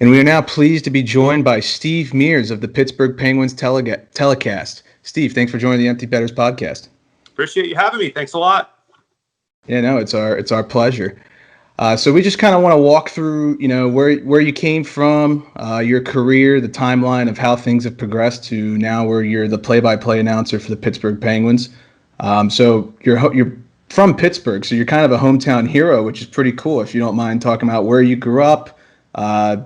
And we are now pleased to be joined by Steve Mears of the Pittsburgh Penguins telecast. Steve, thanks for joining the Empty Betters podcast. Appreciate you having me. Thanks a lot. Yeah, no, it's our pleasure. So we just kind of want to walk through, where you came from, your career, the timeline of how things have progressed to now where you're the play-by-play announcer for the Pittsburgh Penguins. So you're from Pittsburgh, so you're kind of a hometown hero, which is pretty cool. If you don't mind talking about where you grew up,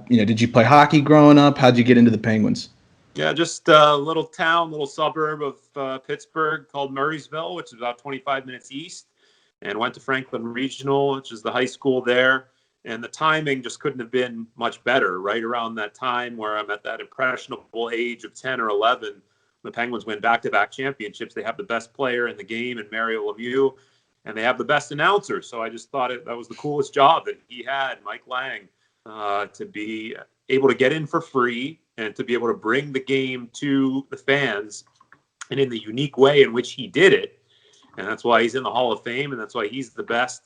did you play hockey growing up? How'd you get into the Penguins? Yeah, just a little town, little suburb of Pittsburgh called Murraysville, which is about 25 minutes east, and went to Franklin Regional, which is the high school there. And the timing just couldn't have been much better. Right around that time where I'm at that impressionable age of 10 or 11, the Penguins win back-to-back championships. They have the best player in the game in Mario Lemieux, and they have the best announcer. So I just thought that was the coolest job that he had, Mike Lang, to be able to get in for free and to be able to bring the game to the fans and in the unique way in which he did it. And that's why he's in the Hall of Fame, and that's why he's the best.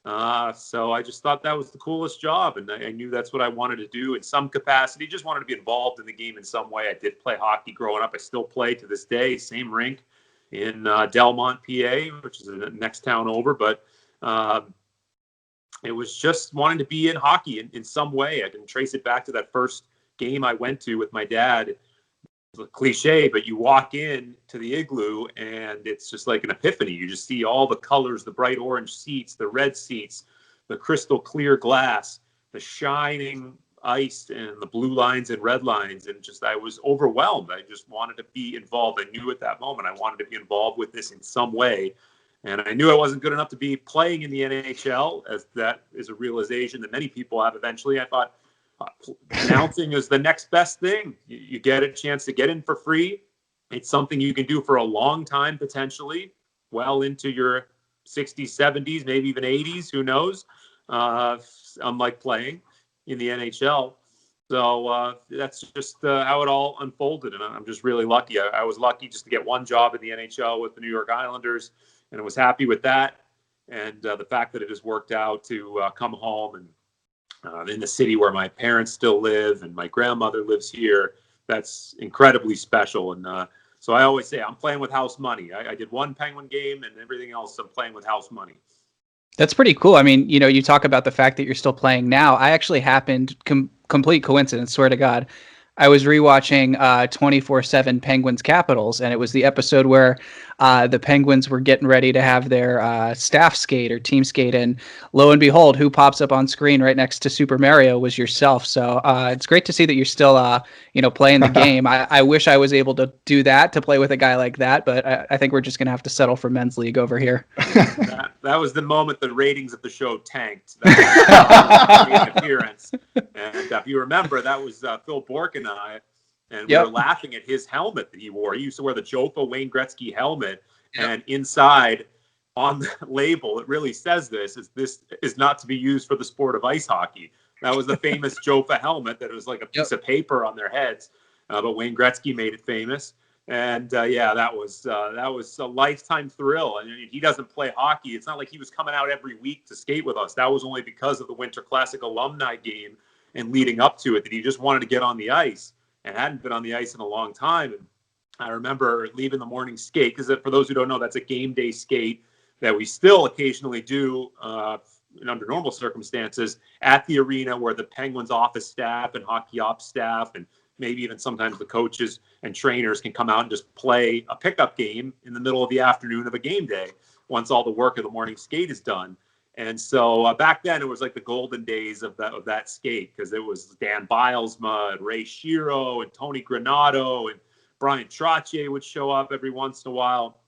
So I just thought that was the coolest job, and I knew that's what I wanted to do in some capacity. Just wanted to be involved in the game in some way. I did play hockey growing up. I still play to this day, same rink in Delmont, PA, which is the next town over. But it was just wanting to be in hockey in some way. I can trace it back to that first game I went to with my dad. It's a cliche, but you walk in to the igloo and it's just like an epiphany. You just see all the colors, the bright orange seats, the red seats, the crystal clear glass, the shining ice and the blue lines and red lines. And just, I was overwhelmed. I just wanted to be involved. I knew at that moment I wanted to be involved with this in some way. And I knew I wasn't good enough to be playing in the NHL, as that is a realization that many people have eventually. I thought announcing is the next best thing. You get a chance to get in for free. It's something you can do for a long time, potentially, well into your 60s, 70s, maybe even 80s, who knows, unlike playing in the NHL. So that's just how it all unfolded. And I'm just really lucky. I was lucky just to get one job in the NHL with the New York Islanders, and I was happy with that. And the fact that it has worked out to come home and in the city where my parents still live and my grandmother lives here, that's incredibly special. And so I always say I'm playing with house money. I did one Penguin game, and everything else I'm playing with house money. That's pretty cool. I mean, you talk about the fact that you're still playing now. I actually happened, complete coincidence, swear to God, I was rewatching 24/7 Penguins Capitals, and it was the episode where the Penguins were getting ready to have their staff skate or team skate, and lo and behold, who pops up on screen right next to Super Mario was yourself. So it's great to see that you're still, playing the game. I wish I was able to do that, to play with a guy like that, but I think we're just going to have to settle for men's league over here. That was the moment the ratings of the show tanked. That was an appearance. And if you remember, that was Phil Bork and I, and we were laughing at his helmet that he wore. He used to wear the Jofa Wayne Gretzky helmet, and inside on the label, it really says this is not to be used for the sport of ice hockey. That was the famous Jofa helmet that was like a piece of paper on their heads, but Wayne Gretzky made it famous. And that was a lifetime thrill. And he doesn't play hockey. It's not like he was coming out every week to skate with us. That was only because of the Winter Classic alumni game and leading up to it that he just wanted to get on the ice and hadn't been on the ice in a long time. And I remember leaving the morning skate, because for those who don't know, that's a game day skate that we still occasionally do under normal circumstances at the arena, where the Penguins office staff and hockey ops staff and maybe even sometimes the coaches and trainers can come out and just play a pickup game in the middle of the afternoon of a game day once all the work of the morning skate is done. And so back then it was like the golden days of that skate, because it was Dan Bilesma and Ray Shiro and Tony Granato and Brian Trottier would show up every once in a while.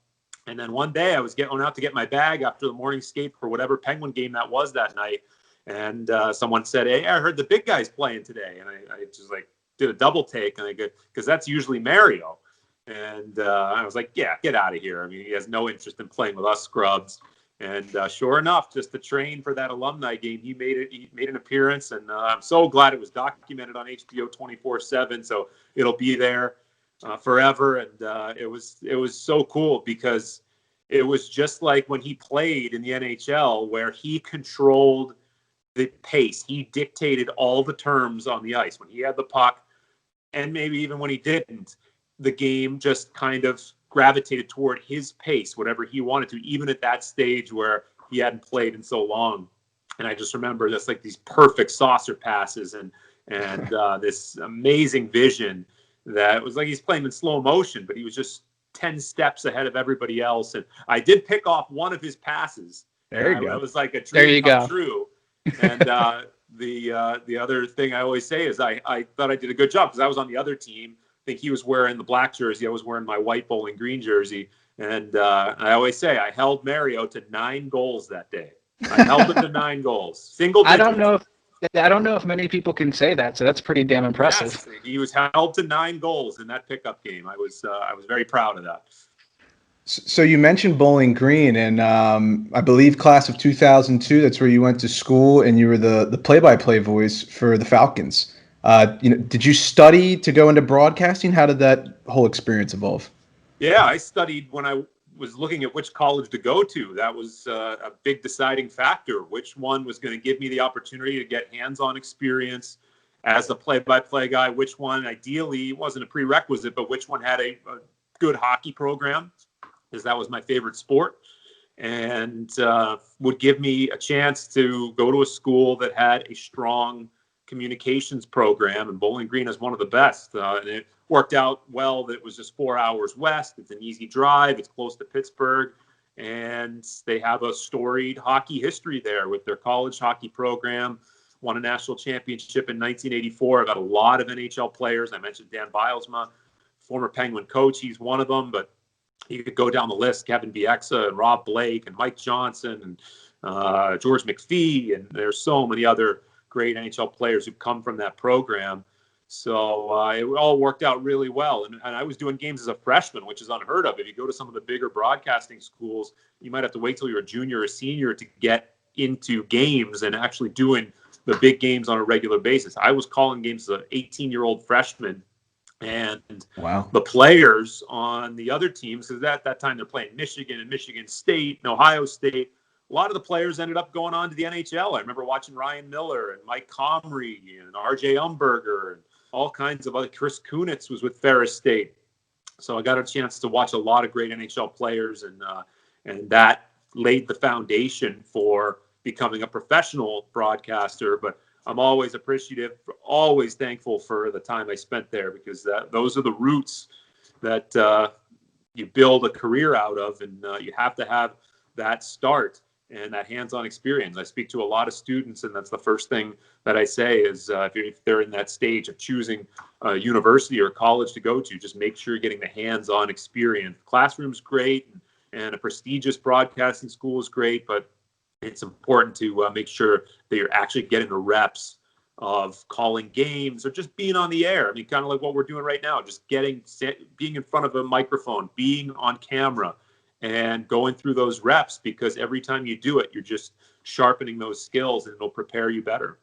And then one day I was going out to get my bag after the morning skate for whatever Penguin game that was that night. And someone said, "Hey, I heard the big guy's playing today." And I just did a double take, and I go, because that's usually Mario. And I was like, yeah, get out of here. I mean, he has no interest in playing with us scrubs. And sure enough, just to train for that alumni game, he made an appearance. And I'm so glad it was documented on HBO 24/7. So it'll be there forever. And it was so cool, because it was just like when he played in the NHL, where he controlled the pace. He dictated all the terms on the ice when he had the puck, and maybe even when he didn't. The game just kind of gravitated toward his pace, whatever he wanted to, even at that stage where he hadn't played in so long. And I just remember just like these perfect saucer passes and this amazing vision that was like he's playing in slow motion, but he was just 10 steps ahead of everybody else. And I did pick off one of his passes. There you go. It was like a There dream you come go. true. And the other thing I always say is I thought I did a good job because I was on the other team. I think he was wearing the black jersey. I was wearing my white bowling green jersey. And I always say I held Mario to 9 goals that day. I held him to 9 goals. Single digits. I don't know if many people can say that, so that's pretty damn impressive. Yes, he was held to 9 goals in that pickup game. I was very proud of that. So you mentioned Bowling Green, and I believe class of 2002. That's where you went to school, and you were the play-by-play voice for the Falcons. Did you study to go into broadcasting? How did that whole experience evolve? Yeah, I studied when I was looking at which college to go to. That was a big deciding factor. Which one was going to give me the opportunity to get hands-on experience as a play-by-play guy? Which one, ideally, wasn't a prerequisite, but which one had a good hockey program? Because that was my favorite sport, and would give me a chance to go to a school that had a strong communications program, and Bowling Green is one of the best. And it worked out well that it was just 4 hours west. It's an easy drive. It's close to Pittsburgh, and they have a storied hockey history there with their college hockey program. Won a national championship in 1984. I've got a lot of NHL players. I mentioned Dan Bilesma, former Penguin coach. He's one of them, but you could go down the list: Kevin Bieksa and Rob Blake and Mike Johnson and George McPhee, and there's so many other great NHL players who've come from that program. So it all worked out really well. And I was doing games as a freshman, which is unheard of. If you go to some of the bigger broadcasting schools, you might have to wait till you're a junior or senior to get into games and actually doing the big games on a regular basis. I was calling games as an 18-year-old freshman. And wow, the players on the other teams, because at that time they're playing Michigan and Michigan State and Ohio State, a lot of the players ended up going on to the NHL. I remember watching Ryan Miller and Mike Comrie and RJ Umberger and all kinds of other. Chris Kunitz was with Ferris State. So I got a chance to watch a lot of great NHL players, and that laid the foundation for becoming a professional broadcaster. But I'm always appreciative, always thankful for the time I spent there, because those are the roots that you build a career out of, and you have to have that start and that hands-on experience. I speak to a lot of students, and that's the first thing that I say is if they're in that stage of choosing a university or college to go to, just make sure you're getting the hands-on experience. Classroom's great, and a prestigious broadcasting school is great, but it's important to make sure that you're actually getting the reps of calling games or just being on the air. I mean, kind of like what we're doing right now, just being in front of a microphone, being on camera, and going through those reps, because every time you do it, you're just sharpening those skills, and it'll prepare you better.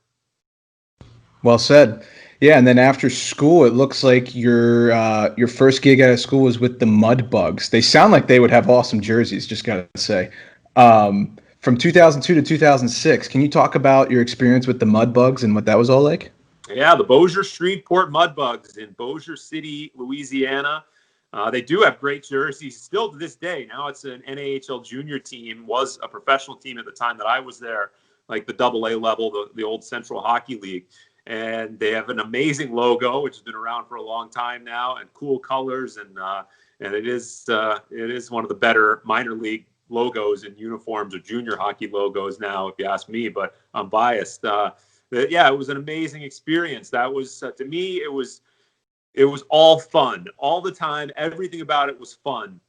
Well said. Yeah, and then after school, it looks like your first gig out of school was with the Mudbugs. They sound like they would have awesome jerseys, just gotta say. From 2002 to 2006, can you talk about your experience with the Mudbugs and what that was all like? Yeah, the Bossier Shreveport Mudbugs in Bossier City, Louisiana. They do have great jerseys still to this day. Now it's an NAHL junior team, was a professional team at the time that I was there, like the AA level, the old Central Hockey League. And they have an amazing logo, which has been around for a long time now, and cool colors. And it is one of the better minor league logos and uniforms or junior hockey logos now, if you ask me, but I'm biased. Yeah, it was an amazing experience. That was, to me, it was all fun all the time. Everything about it was fun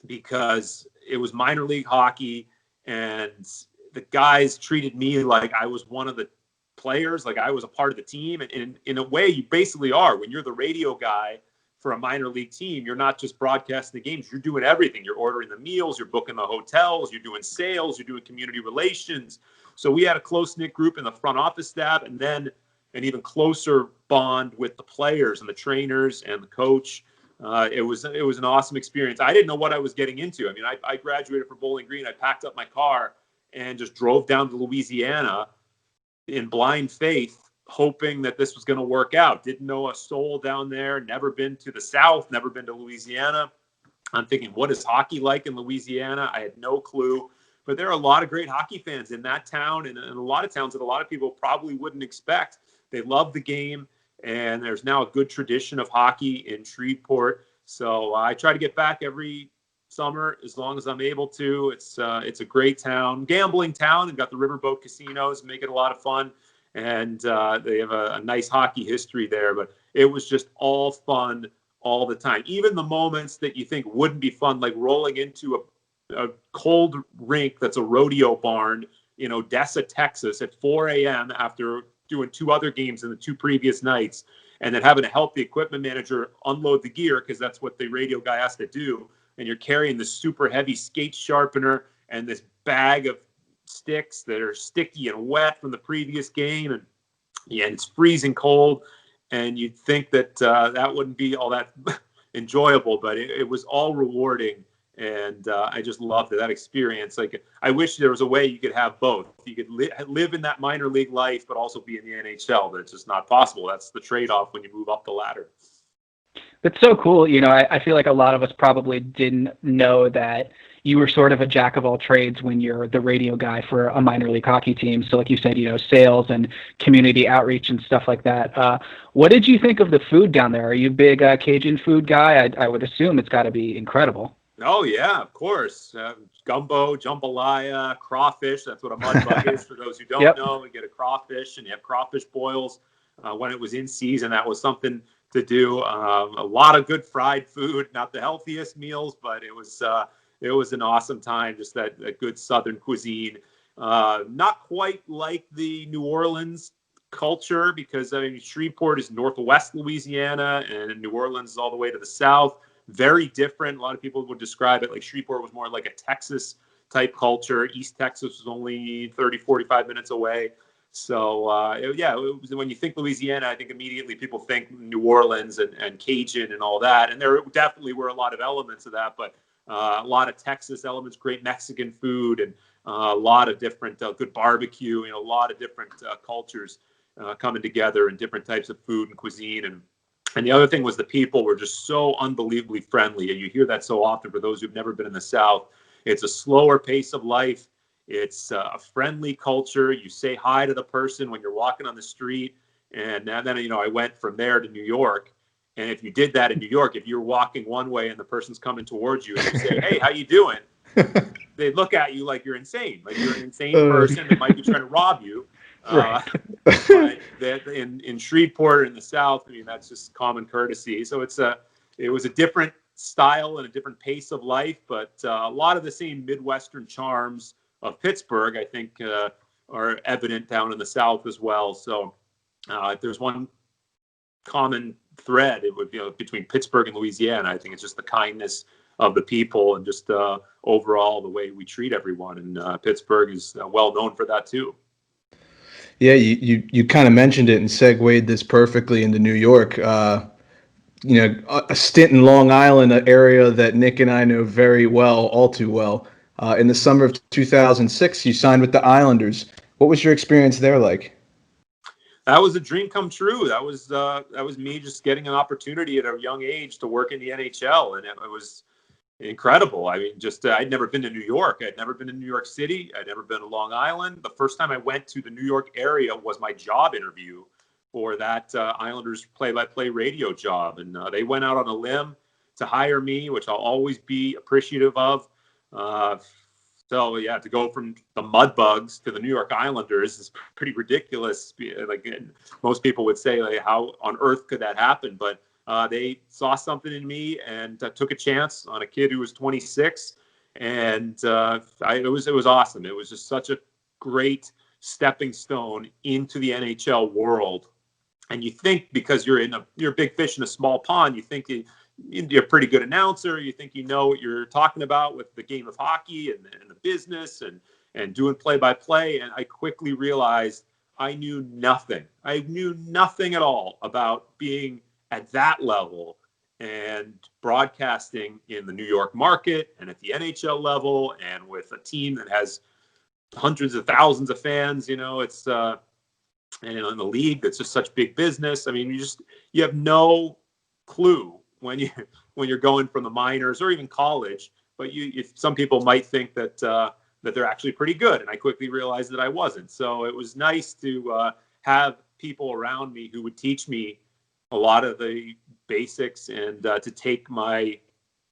because it was minor league hockey, and the guys treated me like I was one of the players, like I was a part of the team. And in a way, you basically are. When you're the radio guy for a minor league team, you're not just broadcasting the games, you're doing everything. You're ordering the meals, you're booking the hotels, you're doing sales, you're doing community relations. So we had a close-knit group in the front office staff, and then an even closer bond with the players and the trainers and the coach. It was an awesome experience. I didn't know what I was getting into. I mean, I graduated from Bowling Green. I packed up my car and just drove down to Louisiana in blind faith, hoping that this was going to work out. Didn't know a soul down there, never been to the South, never been to Louisiana. I'm thinking, what is hockey like in Louisiana? I had no clue. But there are a lot of great hockey fans in that town and in a lot of towns that a lot of people probably wouldn't expect. They love the game, and there's now a good tradition of hockey in Shreveport. So I try to get back every summer as long as I'm able to. It's a great town, gambling town, and got the riverboat casinos, make it a lot of fun. And they have a nice hockey history there. But it was just all fun all the time. Even the moments that you think wouldn't be fun, like rolling into a cold rink that's a rodeo barn in Odessa, Texas at 4 a.m. after doing 2 other games in the 2 previous nights, and then having to help the equipment manager unload the gear because that's what the radio guy has to do. And you're carrying this super heavy skate sharpener and this bag of sticks that are sticky and wet from the previous game. And it's freezing cold. And you'd think that that wouldn't be all that enjoyable, but it was all rewarding. And I just loved it, that experience. Like, I wish there was a way you could have both. You could live in that minor league life, but also be in the NHL. But it's just not possible. That's the trade-off when you move up the ladder. That's so cool. I feel like a lot of us probably didn't know that you were sort of a jack of all trades when you're the radio guy for a minor league hockey team. So like you said, sales and community outreach and stuff like that. What did you think of the food down there? Are you a big Cajun food guy? I would assume it's got to be incredible. Oh, yeah, of course. Gumbo, jambalaya, crawfish. That's what a mudbug is for those who don't know. You get a crawfish, and you have crawfish boils. When it was in season, that was something to do. A lot of good fried food, not the healthiest meals, but it was an awesome time, just that good Southern cuisine. Not quite like the New Orleans culture, because Shreveport is northwest Louisiana, and New Orleans is all the way to the south. Very different. A lot of people would describe it like Shreveport was more like a Texas type culture. East Texas was only 30, 45 minutes away. So, it was, when you think Louisiana, I think immediately people think New Orleans and Cajun and all that. And there definitely were a lot of elements of that, but a lot of Texas elements, great Mexican food, and a lot of different good barbecue, a lot of different cultures coming together, and different types of food and cuisine. And the other thing was the people were just so unbelievably friendly. And you hear that so often for those who've never been in the South. It's a slower pace of life. It's a friendly culture. You say hi to the person when you're walking on the street. And then, I went from there to New York. And if you did that in New York, if you're walking one way and the person's coming towards you and you say, "Hey, how you doing?" They look at you like you're insane. Like you're an insane person that might be trying to rob you. But in Shreveport or in the South, that's just common courtesy. So it was a different style and a different pace of life, but a lot of the same Midwestern charms of Pittsburgh, I think, are evident down in the South as well. So if there's one common thread, it would be between Pittsburgh and Louisiana. I think it's just the kindness of the people and just overall the way we treat everyone. And Pittsburgh is well known for that too. Yeah, you kind of mentioned it and segued this perfectly into New York. A stint in Long Island, an area that Nick and I know very well, all too well. In the summer of 2006, you signed with the Islanders. What was your experience there like? That was a dream come true. That was me just getting an opportunity at a young age to work in the NHL, and it was incredible. I'd never been to New York. I'd never been to New York City. I'd never been to Long Island. The first time I went to the New York area was my job interview for that Islanders play-by-play radio job. And they went out on a limb to hire me, which I'll always be appreciative of. To go from the Mudbugs to the New York Islanders is pretty ridiculous. Like most people would say, like, how on earth could that happen? But they saw something in me and took a chance on a kid who was 26, and it was awesome. It was just such a great stepping stone into the NHL world. And you think because you're a big fish in a small pond, you think you're a pretty good announcer. You think you know what you're talking about with the game of hockey and the business and doing play-by-play. And I quickly realized I knew nothing. I knew nothing at all about being at that level and broadcasting in the New York market and at the NHL level and with a team that has hundreds of thousands of fans. It's and in the league that's just such big business. I mean, you have no clue when you're going from the minors or even college. But some people might think that they're actually pretty good, and I quickly realized that I wasn't. So it was nice to have people around me who would teach me a lot of the basics and to take my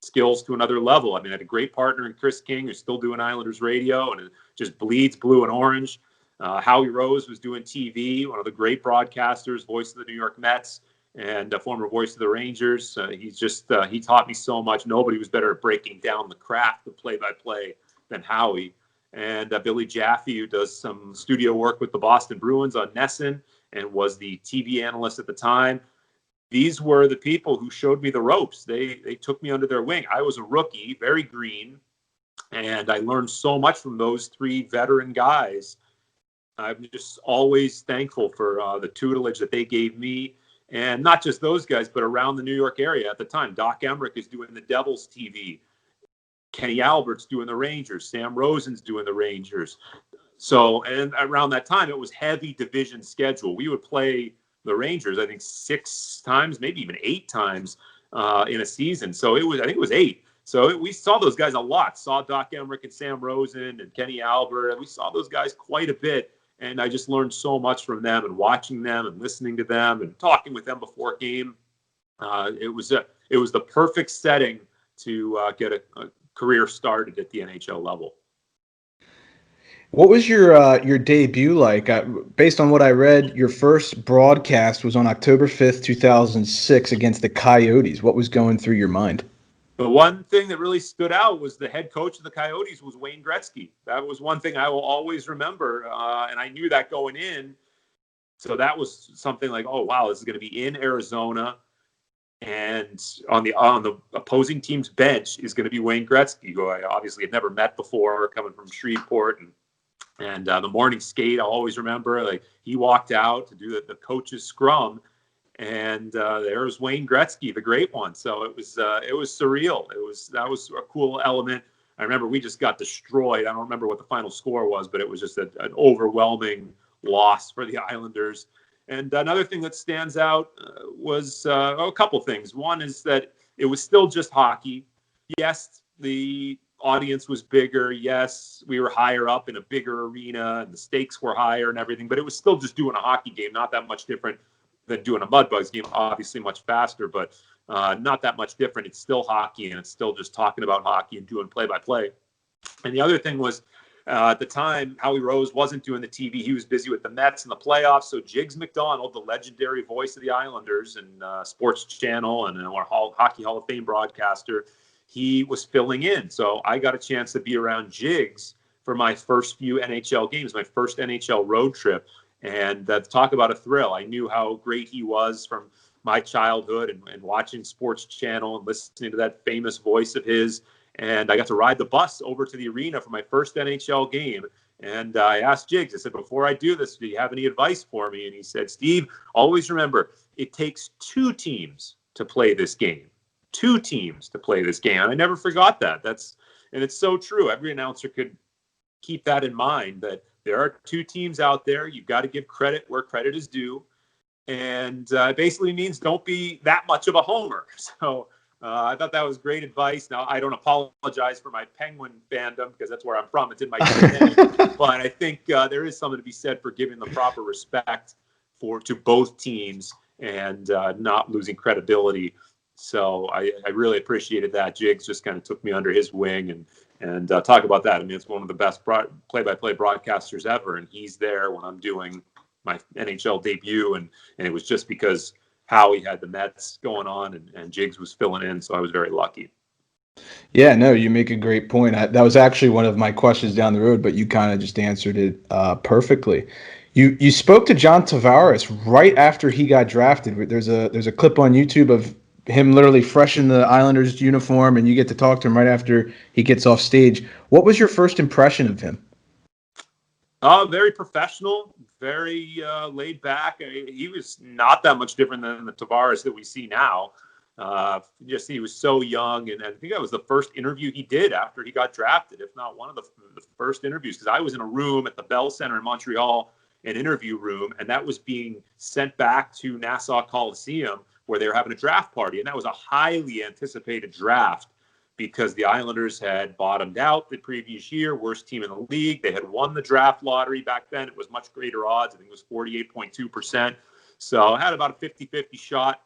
skills to another level. I mean, I had a great partner in Chris King, who's still doing Islanders radio, and it just bleeds blue and orange. Howie Rose was doing TV, one of the great broadcasters, voice of the New York Mets, and a former voice of the Rangers. He taught me so much. Nobody was better at breaking down the craft of play-by-play than Howie. And Billy Jaffe, who does some studio work with the Boston Bruins on Nesson and was the TV analyst at the time. These were the people who showed me the ropes. They took me under their wing. I was a rookie, very green, and I learned so much from those three veteran guys. I'm just always thankful for the tutelage that they gave me, and not just those guys, but around the New York area at the time. Doc Emmerich is doing the Devils TV. Kenny Albert's doing the Rangers. Sam Rosen's doing the Rangers. So, and around that time, it was heavy division schedule. We would play the Rangers, I think 6 times, maybe even 8 times in a season. So I think it was 8. So we saw those guys a lot. Saw Doc Emmerich and Sam Rosen and Kenny Albert. And we saw those guys quite a bit. And I just learned so much from them, and watching them and listening to them and talking with them before game. It was the perfect setting to get a career started at the NHL level. What was your debut like? Based on what I read, your first broadcast was on October 5th, 2006 against the Coyotes. What was going through your mind? The one thing that really stood out was the head coach of the Coyotes was Wayne Gretzky. That was one thing I will always remember, and I knew that going in. So that was something like, oh, wow, this is going to be in Arizona, and on the opposing team's bench is going to be Wayne Gretzky, who I obviously had never met before, coming from Shreveport. And the morning skate, I'll always remember, like, he walked out to do the coach's scrum, and there was Wayne Gretzky, the great one. So it was surreal. That was a cool element. I remember we just got destroyed. I don't remember what the final score was, but it was just an overwhelming loss for the Islanders. And another thing that stands out was a couple things. One is that it was still just hockey. Yes, the audience was bigger. Yes, we were higher up in a bigger arena, and the stakes were higher and everything, but it was still just doing a hockey game, not that much different than doing a Mudbugs game, obviously much faster, but not that much different. It's still hockey, and it's still just talking about hockey and doing play-by-play. And the other thing was, at the time, Howie Rose wasn't doing the TV. He was busy with the Mets and the playoffs. So Jiggs McDonald, the legendary voice of the Islanders and Sports Channel and our Hockey Hall of Fame broadcaster, he was filling in. So I got a chance to be around Jiggs for my first few NHL games, my first NHL road trip. And talk about a thrill. I knew how great he was from my childhood and watching Sports Channel and listening to that famous voice of his. And I got to ride the bus over to the arena for my first NHL game. And I asked Jiggs, I said, before I do this, do you have any advice for me? And he said, Steve, always remember, it takes 2 teams to play this game. 2 teams to play this game. And I never forgot that. And it's so true. Every announcer could keep that in mind, that there are 2 teams out there. You've got to give credit where credit is due. And it basically means don't be that much of a homer. So I thought that was great advice. Now, I don't apologize for my Penguin fandom because that's where I'm from. It's in my DNA. But I think there is something to be said for giving the proper respect to both teams and not losing credibility. So I really appreciated that. Jiggs just kind of took me under his wing and talk about that. I mean, it's one of the best play-by-play broadcasters ever, and he's there when I'm doing my NHL debut, and it was just because Howie had the Mets going on and Jiggs was filling in, so I was very lucky. Yeah, no, you make a great point. That was actually one of my questions down the road, but you kind of just answered it perfectly. You spoke to John Tavares right after he got drafted. There's a clip on YouTube of him literally fresh in the Islanders uniform, and you get to talk to him right after he gets off stage. What was your first impression of him? Very professional, very laid back. He was not that much different than the Tavares that we see now. He was so young, and I think that was the first interview he did after he got drafted, if not one of the first interviews, because I was in a room at the Bell Center in Montreal an interview room, and that was being sent back to Nassau Coliseum where they were having a draft party. And that was a highly anticipated draft because the Islanders had bottomed out the previous year, worst team in the league. They had won the draft lottery back then. It was much greater odds. I think it was 48.2%. So it had about a 50-50 shot,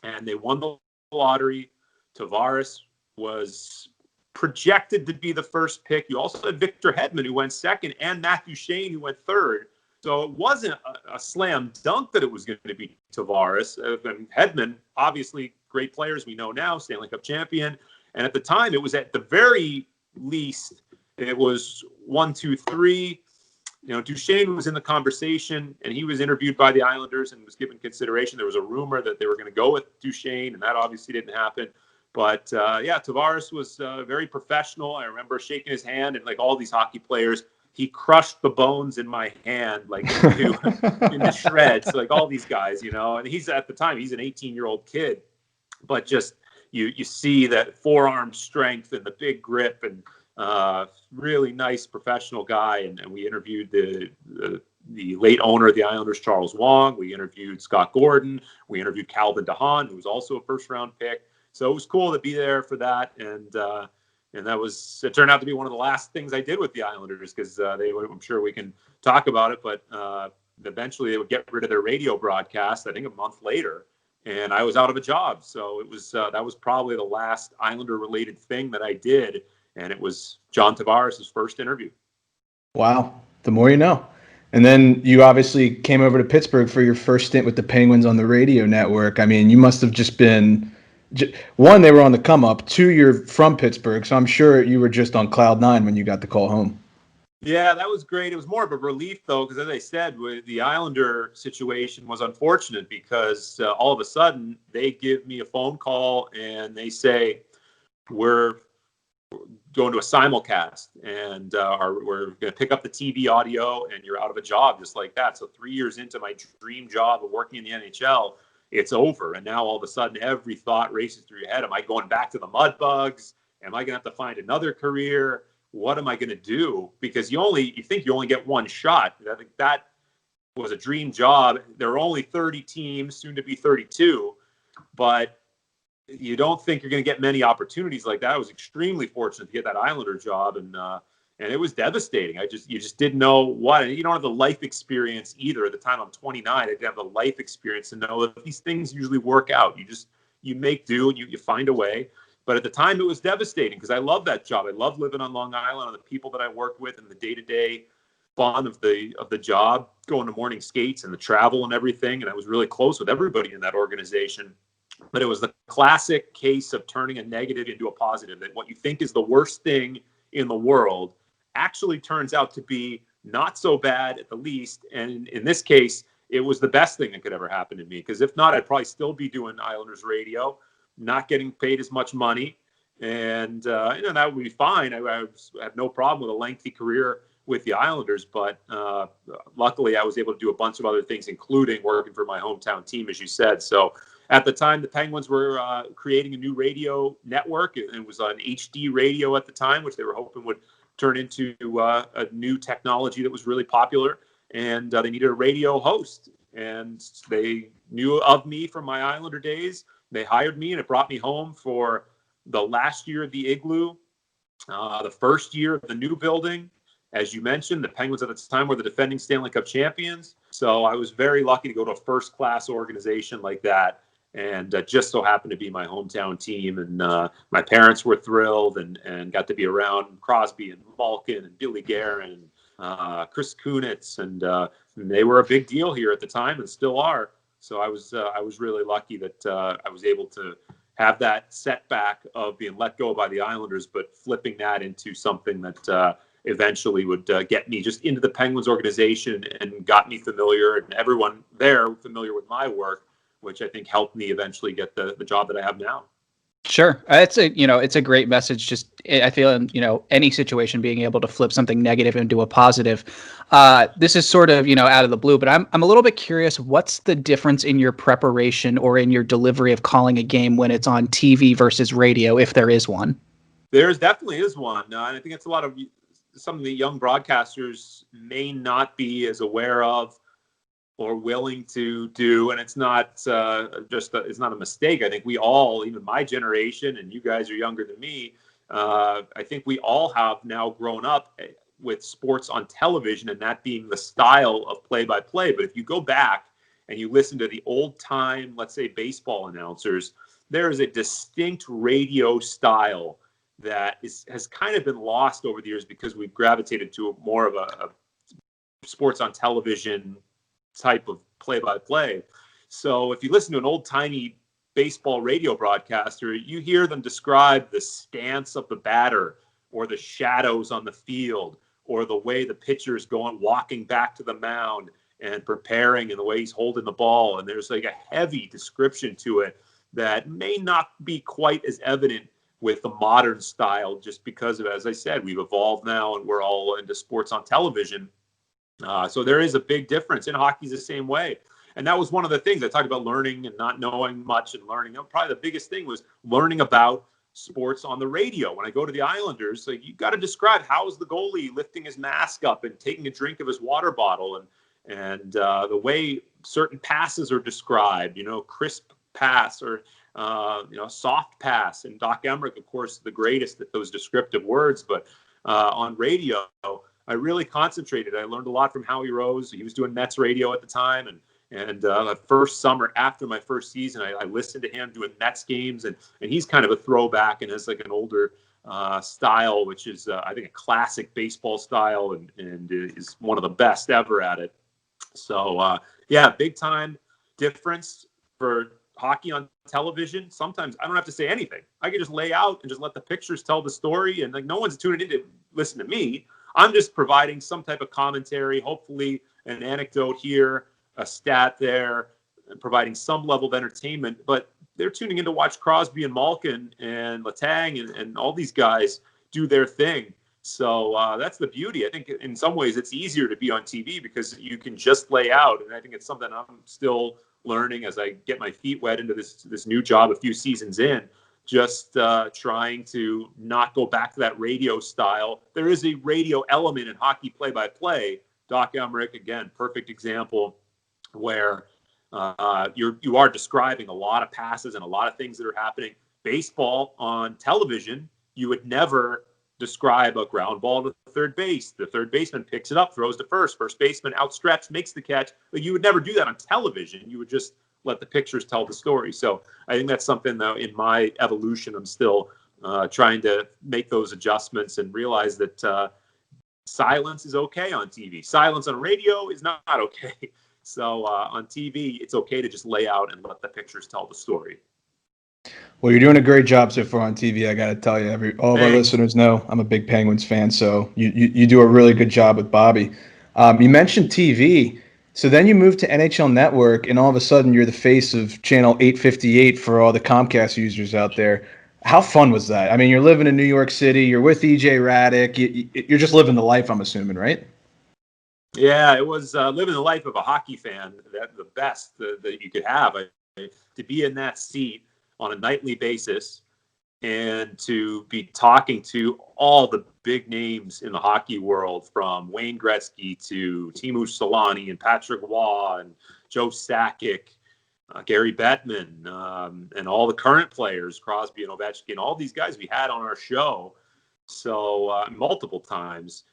and they won the lottery. Tavares was projected to be the first pick. You also had Victor Hedman, who went second, and Matt Duchene, who went third. So it wasn't a slam dunk that it was going to be Tavares. And Hedman, obviously, great players we know now, Stanley Cup champion. And at the time, it was at the very least, it was 1, 2, 3. Duchene was in the conversation, and he was interviewed by the Islanders and was given consideration. There was a rumor that they were going to go with Duchene, and that obviously didn't happen. But, Tavares was very professional. I remember shaking his hand, and like all these hockey players, he crushed the bones in my hand, like in the shreds, like all these guys, and he's at the time, he's an 18-year-old kid, but just you see that forearm strength and the big grip and really nice professional guy. And we interviewed the late owner of the Islanders, Charles Wong. We interviewed Scott Gordon. We interviewed Calvin DeHaan, who was also a first-round pick. So it was cool to be there for that. And it turned out to be one of the last things I did with the Islanders because I'm sure we can talk about it, but eventually they would get rid of their radio broadcast, I think a month later, and I was out of a job. So it was that was probably the last Islander-related thing that I did, and it was John Tavares' first interview. Wow. The more you know. And then you obviously came over to Pittsburgh for your first stint with the Penguins on the radio network. I mean, you must have just been... One, they were on the come up. Two, you're from Pittsburgh, so I'm sure you were just on cloud nine when you got the call home. Yeah, that was great. It was more of a relief, though, because as I said, the Islander situation was unfortunate because all of a sudden they give me a phone call and they say, we're going to a simulcast and we're going to pick up the TV audio and you're out of a job just like that. So 3 years into my dream job of working in the NHL, it's over. And now all of a sudden every thought races through your head. Am I going back to the Mudbugs? Am I going to have to find another career? What am I going to do? Because you think you only get one shot. I think that was a dream job. There are only 30 teams, soon to be 32, but you don't think you're going to get many opportunities like that. I was extremely fortunate to get that Islander job, and it was devastating. You just didn't know what, and you don't have the life experience either. At the time, I'm 29. I didn't have the life experience to know that these things usually work out. You make do and you find a way. But at the time, it was devastating because I loved that job. I loved living on Long Island, and the people that I worked with, and the day-to-day fun of the job, going to morning skates and the travel and everything. And I was really close with everybody in that organization. But it was the classic case of turning a negative into a positive, that what you think is the worst thing in the world actually turns out to be not so bad at the least. And in this case, it was the best thing that could ever happen to me, because if not, I'd probably still be doing Islanders radio, not getting paid as much money. And, that would be fine. I have no problem with a lengthy career with the Islanders, but luckily I was able to do a bunch of other things, including working for my hometown team, as you said. So at the time, the Penguins were creating a new radio network. It was on HD radio at the time, which they were hoping would turn into a new technology that was really popular. And they needed a radio host. And they knew of me from my Islander days. They hired me, and it brought me home for the last year of the Igloo, the first year of the new building. As you mentioned, the Penguins at the time were the defending Stanley Cup champions. So I was very lucky to go to a first-class organization like that. And just so happened to be my hometown team. And my parents were thrilled and got to be around Crosby and Malkin and Billy Guerin and Chris Kunitz. And they were a big deal here at the time and still are. So I was really lucky that I was able to have that setback of being let go by the Islanders, but flipping that into something that eventually would get me just into the Penguins organization and got me familiar, and everyone there familiar with my work, which I think helped me eventually get the job that I have now. Sure. It's a great message. Just, I feel in, any situation, being able to flip something negative into a positive. This is sort of, out of the blue, but I'm a little bit curious. What's the difference in your preparation or in your delivery of calling a game when it's on TV versus radio, if there is one? There definitely is one. And I think it's a lot of something that young broadcasters may not be as aware of or willing to do. And it's not it's not a mistake. I think we all, even my generation, and you guys are younger than me, I think we all have now grown up with sports on television and that being the style of play-by-play. But if you go back and you listen to the old-time, let's say, baseball announcers, there is a distinct radio style that has kind of been lost over the years because we've gravitated to more of a sports on television type of play-by-play. So if you listen to an old-timey baseball radio broadcaster, you hear them describe the stance of the batter or the shadows on the field or the way the pitcher is walking back to the mound and preparing and the way he's holding the ball. And there's like a heavy description to it that may not be quite as evident with the modern style, just because of, as I said, we've evolved now and we're all into sports on television. So there is a big difference. In hockey's the same way. And that was one of the things I talked about, learning and not knowing much and learning. Probably the biggest thing was learning about sports on the radio. When I go to the Islanders, like, you got to describe how is the goalie lifting his mask up and taking a drink of his water bottle, and the way certain passes are described, crisp pass or soft pass. And Doc Emmerich, of course, the greatest at those descriptive words. But on radio, I really concentrated. I learned a lot from Howie Rose. He was doing Mets radio at the time, and the first summer after my first season, I listened to him doing Mets games, and he's kind of a throwback and has like an older style, which is I think a classic baseball style, and is one of the best ever at it. So big time difference for hockey on television. Sometimes I don't have to say anything. I can just lay out and just let the pictures tell the story, and like no one's tuning in to listen to me. I'm just providing some type of commentary, hopefully an anecdote here, a stat there, and providing some level of entertainment. But they're tuning in to watch Crosby and Malkin and Letang and all these guys do their thing. So that's the beauty. I think in some ways it's easier to be on TV because you can just lay out. And I think it's something I'm still learning as I get my feet wet into this new job a few seasons in. Just trying to not go back to that radio style. There is a radio element in hockey play-by-play. Doc Emmerich, again, perfect example, where you are describing a lot of passes and a lot of things that are happening. Baseball on television, you would never describe a ground ball to third base. The third baseman picks it up, throws to first. First baseman outstretched, makes the catch. But you would never do that on television. You would just let the pictures tell the story. So I think that's something, though, in my evolution, I'm still trying to make those adjustments and realize that silence is okay on TV. Silence on radio is not okay. So on TV, it's okay to just lay out and let the pictures tell the story. Well, you're doing a great job so far on TV. I got to tell you, all of our listeners know I'm a big Penguins fan, so you do a really good job with Bobby. You mentioned TV. So then you moved to NHL Network, and all of a sudden you're the face of Channel 858 for all the Comcast users out there. How fun was that? I mean, you're living in New York City. You're with EJ Radick. You're just living the life, I'm assuming, right? Yeah, it was living the life of a hockey fan. The best that you could have. To be in that seat on a nightly basis and to be talking to all the big names in the hockey world, from Wayne Gretzky to Teemu Selanne and Patrick Waugh and Joe Sakic, Gary Bettman, and all the current players, Crosby and Ovechkin, all these guys we had on our show so multiple times.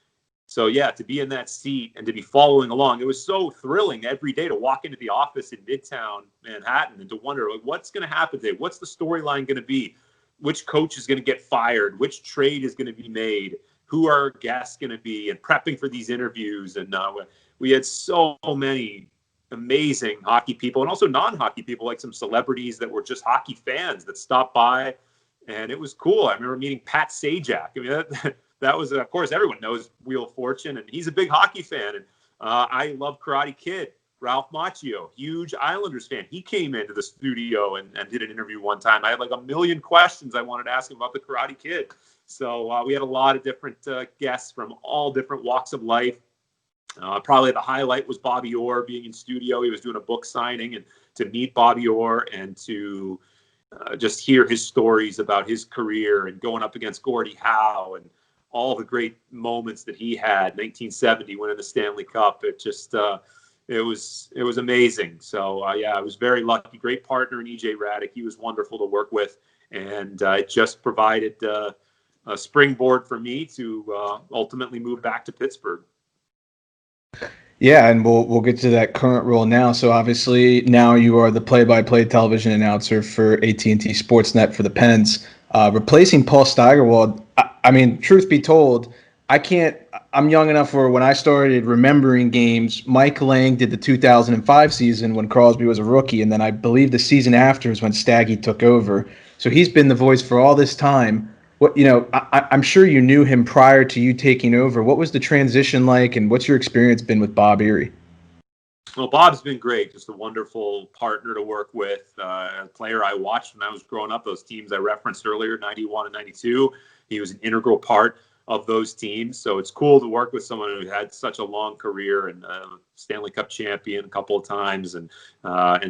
So, yeah, to be in that seat and to be following along, it was so thrilling every day to walk into the office in Midtown Manhattan and to wonder, like, what's going to happen today? What's the storyline going to be? Which coach is going to get fired? Which trade is going to be made? Who are our guests going to be? And prepping for these interviews. And we had so many amazing hockey people and also non-hockey people, like some celebrities that were just hockey fans that stopped by. And it was cool. I remember meeting Pat Sajak. I mean, that was, of course, everyone knows Wheel of Fortune, and he's a big hockey fan. And I love Karate Kid. Ralph Macchio, huge Islanders fan. He came into the studio and did an interview one time. I had like a million questions I wanted to ask him about the Karate Kid. So we had a lot of different guests from all different walks of life. Probably the highlight was Bobby Orr being in studio. He was doing a book signing, and to meet Bobby Orr and to just hear his stories about his career and going up against Gordie Howe and all the great moments that he had. 1970 winning the Stanley Cup. It just it was amazing. So I was very lucky. Great partner in EJ Radick. He was wonderful to work with, and it just provided a springboard for me to ultimately move back to Pittsburgh. Yeah, and we'll get to that current role now. So obviously now you are the play-by-play television announcer for AT&T Sportsnet for the Pens, replacing Paul Steigerwald. I mean, truth be told, I'm young enough where when I started remembering games, Mike Lang did the 2005 season when Crosby was a rookie, and then I believe the season after is when Staggy took over. So he's been the voice for all this time. I'm sure you knew him prior to you taking over. What was the transition like, and what's your experience been with Bob Erie? Well, Bob's been great. Just a wonderful partner to work with. A player I watched when I was growing up. Those teams I referenced earlier, 91 and 92. He was an integral part of those teams. So it's cool to work with someone who had such a long career and Stanley Cup champion a couple of times, and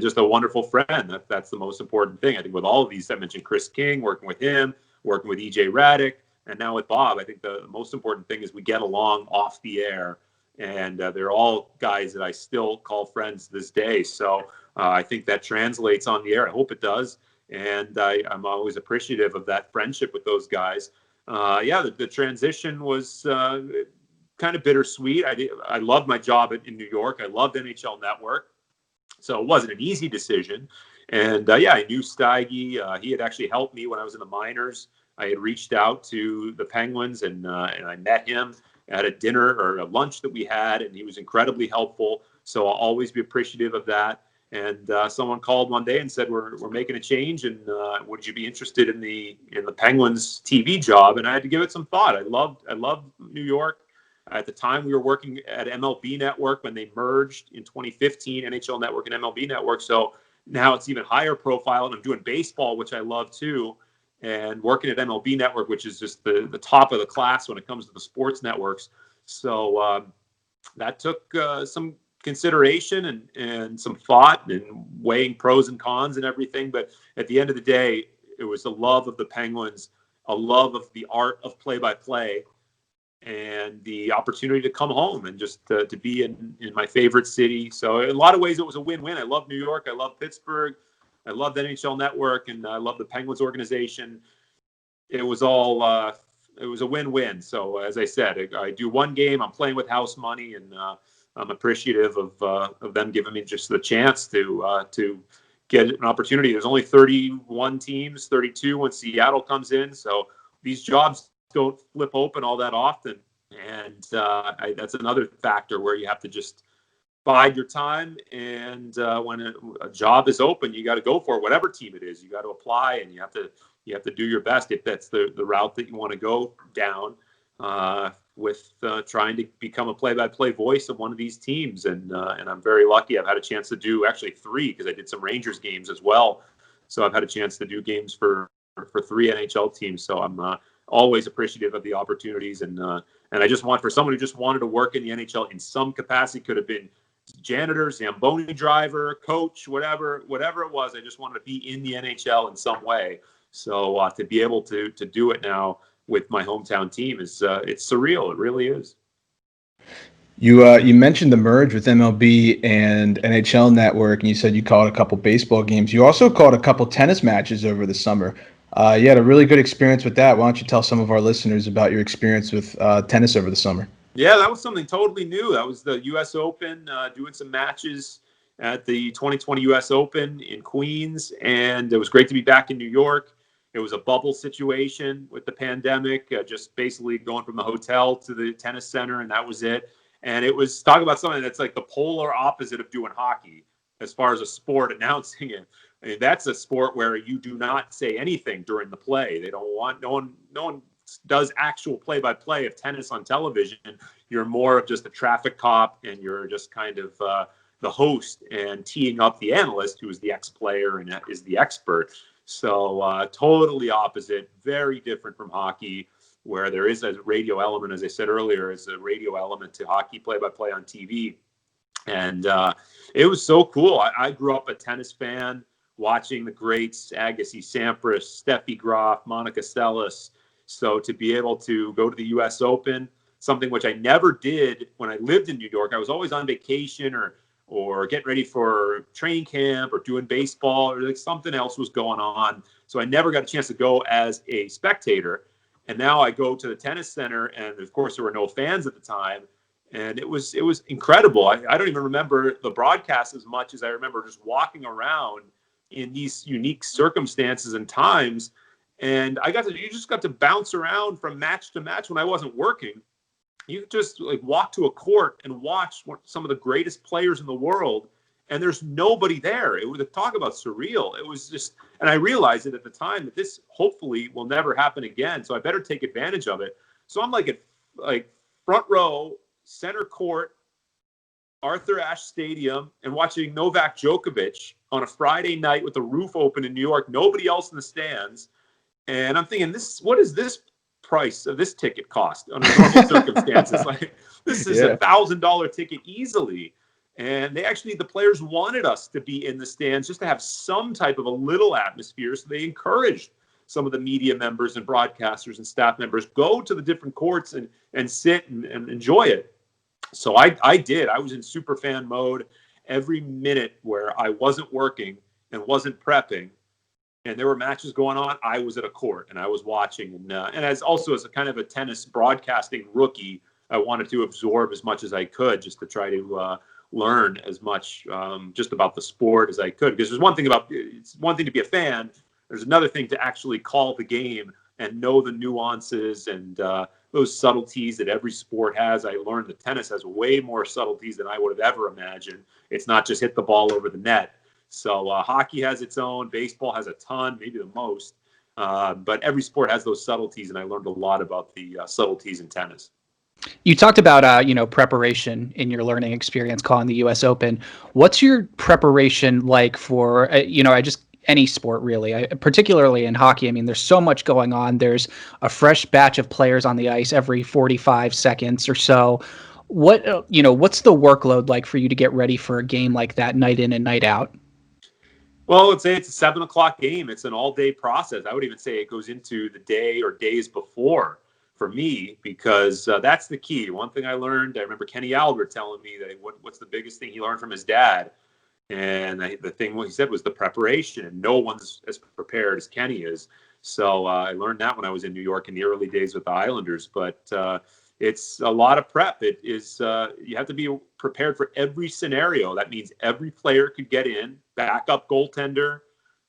just a wonderful friend. That's the most important thing. I think with all of these, I mentioned Chris King, working with him, working with EJ Radick, and now with Bob. I think the most important thing is we get along off the air. And they're all guys that I still call friends to this day. So I think that translates on the air. I hope it does. And I'm always appreciative of that friendship with those guys. The transition was kind of bittersweet. I loved my job in New York. I loved NHL Network. So it wasn't an easy decision. And I knew Steige. He had actually helped me when I was in the minors. I had reached out to the Penguins and I met him at a dinner or a lunch that we had, and he was incredibly helpful. So I'll always be appreciative of that. And someone called one day and said, we're making a change, and would you be interested in the Penguins TV job? And I had to give it some thought. I loved New York. At the time, we were working at MLB Network when they merged in 2015, NHL Network and MLB Network. So now it's even higher profile, and I'm doing baseball, which I love too. And working at MLB Network, which is just the top of the class when it comes to the sports networks. So that took some consideration and some thought and weighing pros and cons and everything. But at the end of the day, it was a love of the Penguins, a love of the art of play-by-play, and the opportunity to come home and just to be in my favorite city. So in a lot of ways, it was a win-win. I love New York. I love Pittsburgh. I love the NHL Network, and I love the Penguins organization. It was all it was a win-win. So as I said, I do one game. I'm playing with house money, and I'm appreciative of them giving me just the chance to get an opportunity. There's only 31 teams, 32 when Seattle comes in. So these jobs don't flip open all that often, and that's another factor where you have to just bide your time, and when a job is open, you got to go for it. Whatever team it is, you got to apply, and you have to do your best if that's the route that you want to go down with trying to become a play-by-play voice of one of these teams. And I'm very lucky. I've had a chance to do actually 3, because I did some Rangers games as well. So I've had a chance to do games for 3 NHL teams. So I'm always appreciative of the opportunities, and I just want, for someone who just wanted to work in the NHL in some capacity, could have been janitor, Zamboni driver, coach, whatever it was. I just wanted to be in the NHL in some way. So to be able to do it now with my hometown team is it's surreal. It really is. You mentioned the merge with MLB and NHL Network, and you said you called a couple baseball games. You also called a couple tennis matches over the summer. You had a really good experience with that. Why don't you tell some of our listeners about your experience with tennis over the summer? Yeah, that was something totally new. That was the U.S. Open, doing some matches at the 2020 U.S. Open in Queens, and it was great to be back in New York. It was a bubble situation with the pandemic, just basically going from the hotel to the tennis center, and that was it. And it was talking about something that's like the polar opposite of doing hockey as far as a sport, announcing it. I mean, that's a sport where you do not say anything during the play. They don't want, no one does actual play-by-play of tennis on television. You're more of just a traffic cop, and you're just kind of the host and teeing up the analyst, who is the ex-player and is the expert. So totally opposite, very different from hockey, where there is a radio element. As I said earlier, is a radio element to hockey play-by-play on TV. And it was so cool. I grew up a tennis fan, watching the greats, Agassi, Sampras, Steffi Graf, Monica Seles, So to be able to go to the U.S. Open, something which I never did when I lived in New York, I was always on vacation or getting ready for training camp or doing baseball or like something else was going on. So I never got a chance to go as a spectator. And now I go to the tennis center, and of course there were no fans at the time. And it was incredible. I don't even remember the broadcast as much as I remember just walking around in these unique circumstances and times. And you just got to bounce around from match to match when I wasn't working. You just like walk to a court and watch some of the greatest players in the world, and there's nobody there. It was, talk about surreal. It was just, and I realized it at the time that this hopefully will never happen again. So I better take advantage of it. So I'm like at front row, center court, Arthur Ashe Stadium, and watching Novak Djokovic on a Friday night with the roof open in New York, nobody else in the stands. And I'm thinking, what is this price of this ticket cost under normal circumstances? Like, this is $1,000 ticket easily. And the players wanted us to be in the stands just to have some type of a little atmosphere. So they encouraged some of the media members and broadcasters and staff members go to the different courts and sit and enjoy it. So I did. I was in super fan mode every minute where I wasn't working and wasn't prepping, and there were matches going on. I was at a court and I was watching. And as a kind of a tennis broadcasting rookie, I wanted to absorb as much as I could just to try to learn as much just about the sport as I could. Because it's one thing to be a fan. There's another thing to actually call the game and know the nuances and those subtleties that every sport has. I learned that tennis has way more subtleties than I would have ever imagined. It's not just hit the ball over the net. So hockey has its own, baseball has a ton, maybe the most. But every sport has those subtleties, and I learned a lot about the subtleties in tennis. You talked about preparation in your learning experience calling the U.S. Open. What's your preparation like for any sport really, particularly in hockey? I mean, there's so much going on. There's a fresh batch of players on the ice every 45 seconds or so. What's the workload like for you to get ready for a game like that night in and night out? Well, let's say it's a 7:00 game. It's an all-day process. I would even say it goes into the day or days before for me, because that's the key. One thing I learned, I remember Kenny Albert telling me that what's the biggest thing he learned from his dad. And the thing what he said was the preparation, and no one's as prepared as Kenny is. So I learned that when I was in New York in the early days with the Islanders. But it's a lot of prep. It is you have to be prepared for every scenario. That means every player could get in. Backup goaltender,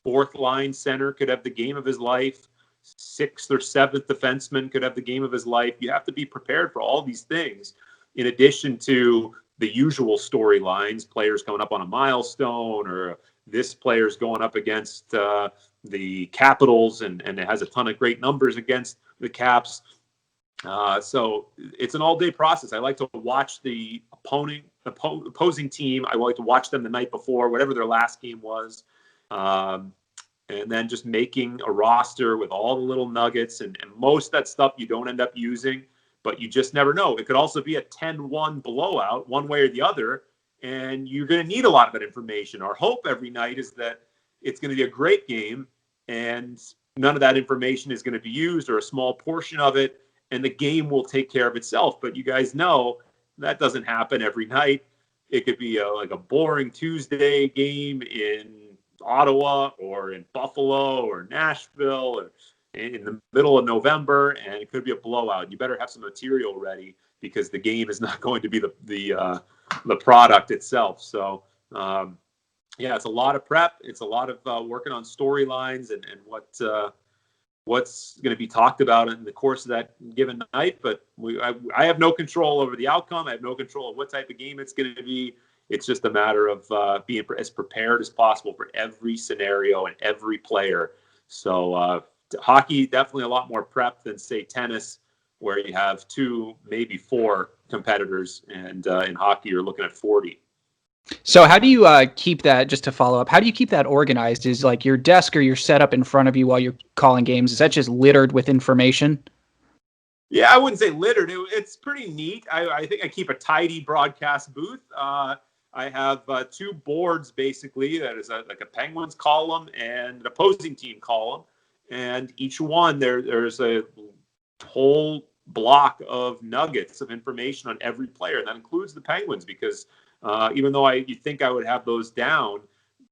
fourth line center could have the game of his life. Sixth or seventh defenseman could have the game of his life. You have to be prepared for all these things, in addition to the usual storylines, players coming up on a milestone, or this player's going up against the Capitals and it has a ton of great numbers against the Caps. So it's an all-day process. I like to watch the opposing team. I like to watch them the night before, whatever their last game was. And then just making a roster with all the little nuggets, and most of that stuff you don't end up using, but you just never know. It could also be a 10-1 blowout one way or the other, and you're going to need a lot of that information. Our hope every night is that it's going to be a great game, and none of that information is going to be used, or a small portion of it, and the game will take care of itself. But you guys know that doesn't happen every night. It could be like a boring Tuesday game in Ottawa or in Buffalo or Nashville or in the middle of November, and it could be a blowout. You better have some material ready, because the game is not going to be the product itself. So it's a lot of prep. It's a lot of working on storylines and what's going to be talked about in the course of that given night. But I have no control over the outcome. I have no control of what type of game it's going to be. It's just a matter of being as prepared as possible for every scenario and every player. So hockey, definitely a lot more prep than, say, tennis, where you have 2, maybe 4 competitors. And in hockey, you're looking at 40. So how do you keep that, just to follow up, how do you keep that organized? Is like your desk or your setup in front of you while you're calling games, is that just littered with information? Yeah, I wouldn't say littered. It's pretty neat. I think I keep a tidy broadcast booth. I have 2 boards, basically. That is like a Penguins column and an opposing team column. And each one, there's a whole block of nuggets of information on every player. And that includes the Penguins, because even though you think I would have those down,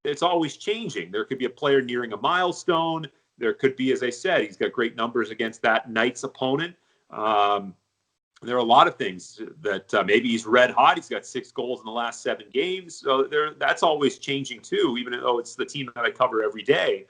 it's always changing. There could be a player nearing a milestone. There could be, as I said, he's got great numbers against that night's opponent. There are a lot of things that maybe he's red hot. He's got 6 goals in the last 7 games. So that's always changing too, even though it's the team that I cover every day.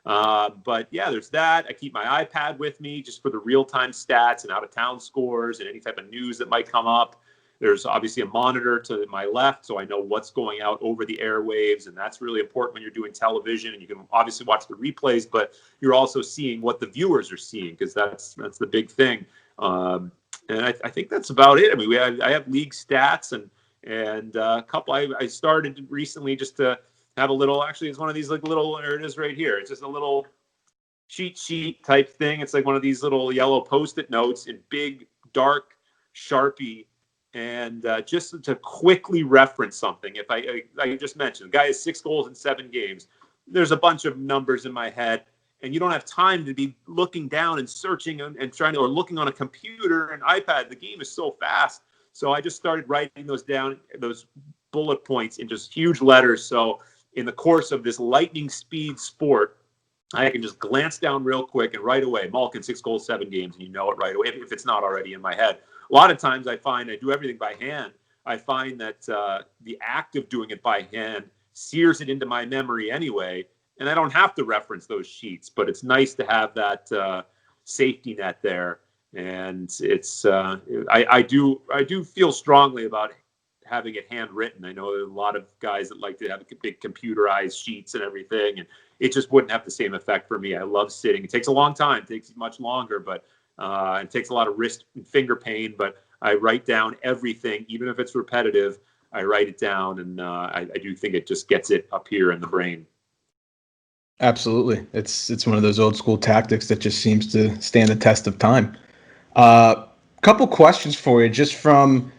But yeah, there's that. I keep my iPad with me just for the real-time stats and out-of-town scores and any type of news that might come up. There's obviously a monitor to my left, so I know what's going out over the airwaves, and that's really important when you're doing television. And you can obviously watch the replays, but you're also seeing what the viewers are seeing, because that's the big thing. And I think that's about it. I mean, I have league stats and a couple. I started recently just to have a little. Actually, it's one of these like little. There it is, right here. It's just a little cheat sheet type thing. It's like one of these little yellow Post-it notes in big dark Sharpie, and just to quickly reference something. If I just mentioned, the guy has 6 goals in 7 games. There's a bunch of numbers in my head. And you don't have time to be looking down and searching and trying to, or looking on a computer and iPad. The game is so fast. So I just started writing those down, those bullet points in just huge letters. So in the course of this lightning speed sport, I can just glance down real quick and right away, Malkin, 6 goals, 7 games, and you know it right away if it's not already in my head. A lot of times I find I do everything by hand. I find that the act of doing it by hand sears it into my memory anyway. And I don't have to reference those sheets, but it's nice to have that safety net there. And it's I do feel strongly about having it handwritten. I know there's a lot of guys that like to have big computerized sheets and everything, and it just wouldn't have the same effect for me. I love sitting. It takes a long time. It takes much longer, but it takes a lot of wrist and finger pain. But I write down everything, even if it's repetitive. I write it down, and I do think it just gets it up here in the brain. Absolutely. It's one of those old school tactics that just seems to stand the test of time. Couple questions for you, just from,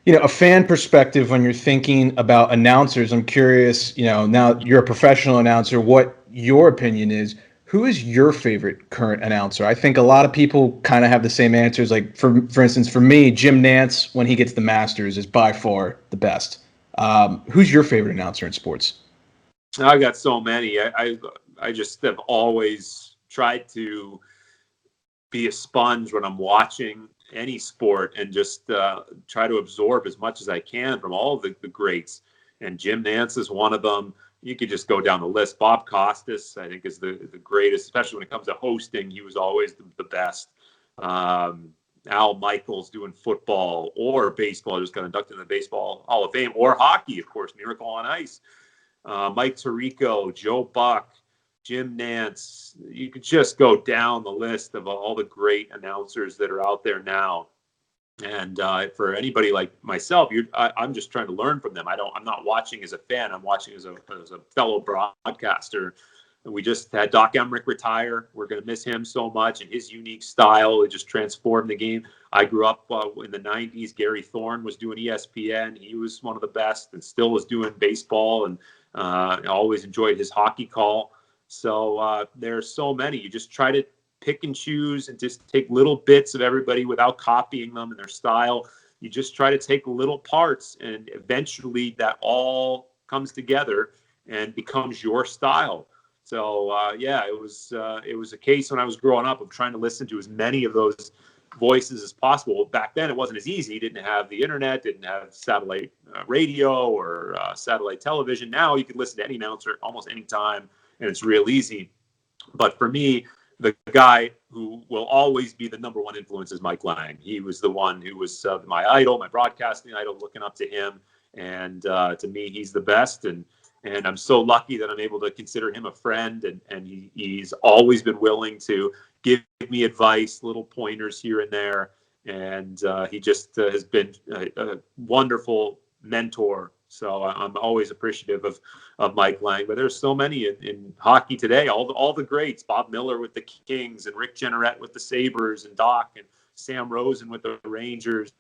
a fan perspective. When you're thinking about announcers, I'm curious, now you're a professional announcer, what your opinion is. Who is your favorite current announcer? I think a lot of people kind of have the same answers. Like, for instance, for me, Jim Nantz, when he gets the Masters, is by far the best. Who's your favorite announcer in sports? I got so many. I just have always tried to be a sponge when I'm watching any sport and just try to absorb as much as I can from all of the greats. And Jim Nantz is one of them. You could just go down the list. Bob Costas, I think, is the greatest, especially when it comes to hosting. He was always the best. Al Michaels doing football or baseball, just got inducted in the Baseball Hall of Fame, or hockey, of course, Miracle on Ice. Mike Tirico, Joe Buck, Jim Nantz. You could just go down the list of all the great announcers that are out there now. And for anybody like myself, I'm just trying to learn from them. I'm not watching as a fan. I'm watching as a fellow broadcaster. And we just had Doc Emmerich retire. We're going to miss him so much, and his unique style. It just transformed the game. I grew up in the 90s. Gary Thorne was doing ESPN. He was one of the best and still is doing baseball. And I always enjoyed his hockey call. So there's so many. You just try to pick and choose and just take little bits of everybody without copying them and their style. You just try to take little parts, and eventually that all comes together and becomes your style. So it was a case when I was growing up of trying to listen to as many of those voices as possible. Back then, it wasn't as easy. Didn't have the internet, didn't have satellite radio or satellite television. Now you can listen to any announcer almost any time, and it's real easy. But for me, the guy who will always be the number one influence is Mike Lang. He was the one who was my idol, my broadcasting idol, looking up to him. And to me, he's the best. And I'm so lucky that I'm able to consider him a friend. And he's always been willing to give me advice, little pointers here and there. And he just has been a wonderful mentor. So I'm always appreciative of Mike Lang. But there's so many in hockey today. All the greats: Bob Miller with the Kings, and Rick Jenneret with the Sabres, and Doc, and Sam Rosen with the Rangers,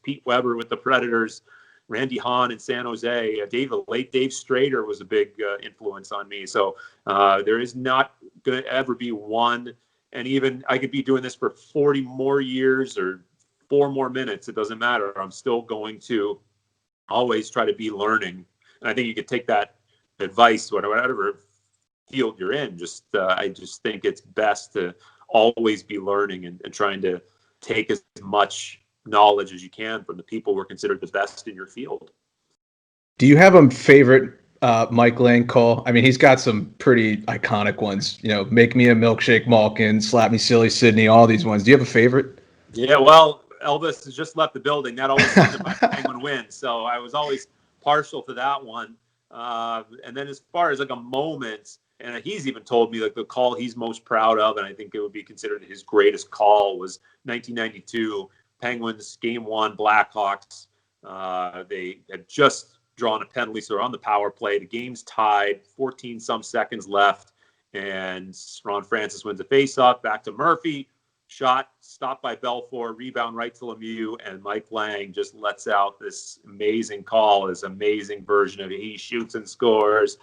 Pete Weber with the Predators, Randy Hahn in San Jose. Late Dave Strader was a big influence on me. So there is not going to ever be one And even I could be doing this for 40 more years or 4 more minutes. It doesn't matter. I'm still going to always try to be learning. And I think you could take that advice, whatever field you're in. I just think it's best to always be learning and trying to take as much knowledge as you can from the people who are considered the best in your field. Do you have a favorite Mike Lang call? I mean, he's got some pretty iconic ones. Make me a milkshake, Malkin, slap me silly, Sydney, all these ones. Do you have a favorite? Yeah, well, Elvis has just left the building. That always ended my Penguin win, so I was always partial to that one. And then as far as like a moment, and he's even told me like the call he's most proud of, and I think it would be considered his greatest call, was 1992 Penguins Game 1 Blackhawks. They had just drawn a penalty, so they're on the power play. The game's tied, 14 some seconds left, and Ron Francis wins a faceoff. Back to Murphy. Shot stopped by Belfour, rebound right to Lemieux, and Mike Lang just lets out this amazing call, this amazing version of it. He shoots and scores.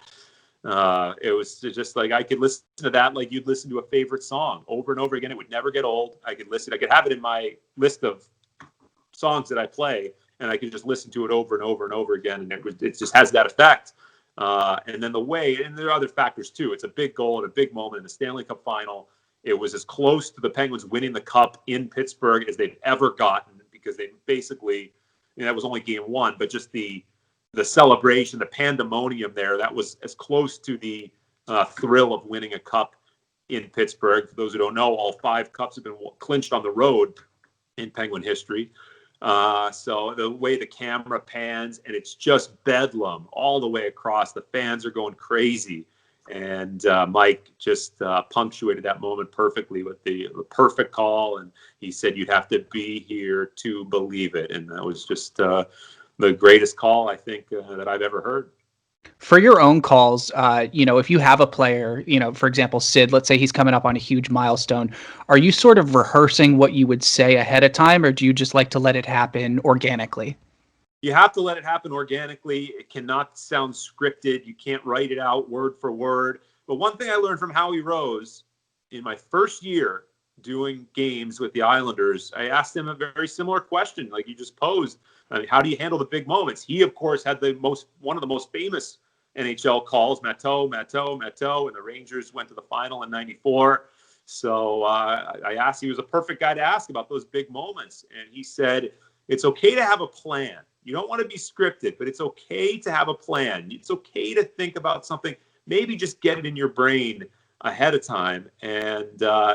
It was just like I could listen to that like you'd listen to a favorite song over and over again. It would never get old. I could have it in my list of songs that I play, and I could just listen to it over and over and over again, and it just has that effect. And then and there are other factors too. It's a big goal and a big moment in the Stanley Cup final. It was as close to the Penguins winning the cup in Pittsburgh as they've ever gotten, because they basically, that was only game 1, but just the celebration, the pandemonium there, that was as close to the thrill of winning a cup in Pittsburgh. For those who don't know, all 5 cups have been clinched on the road in Penguin history. So the way the camera pans, and it's just bedlam all the way across. The fans are going crazy. And Mike just punctuated that moment perfectly with the perfect call. And he said, you'd have to be here to believe it. And that was just the greatest call, I think, that I've ever heard. For your own calls, if you have a player, for example, Sid, let's say he's coming up on a huge milestone, are you sort of rehearsing what you would say ahead of time, or do you just like to let it happen organically? You have to let it happen organically. It cannot sound scripted. You can't write it out word for word. But one thing I learned from Howie Rose in my first year doing games with the Islanders, I asked him a very similar question like you just posed. I mean, how do you handle the big moments? He, of course, had one of the most famous NHL calls, Matteau, and the Rangers went to the final in '94. So I asked, he was a perfect guy to ask about those big moments. And he said, it's okay to have a plan. You don't want to be scripted, but it's okay to have a plan. It's okay to think about something. Maybe just get it in your brain ahead of time, and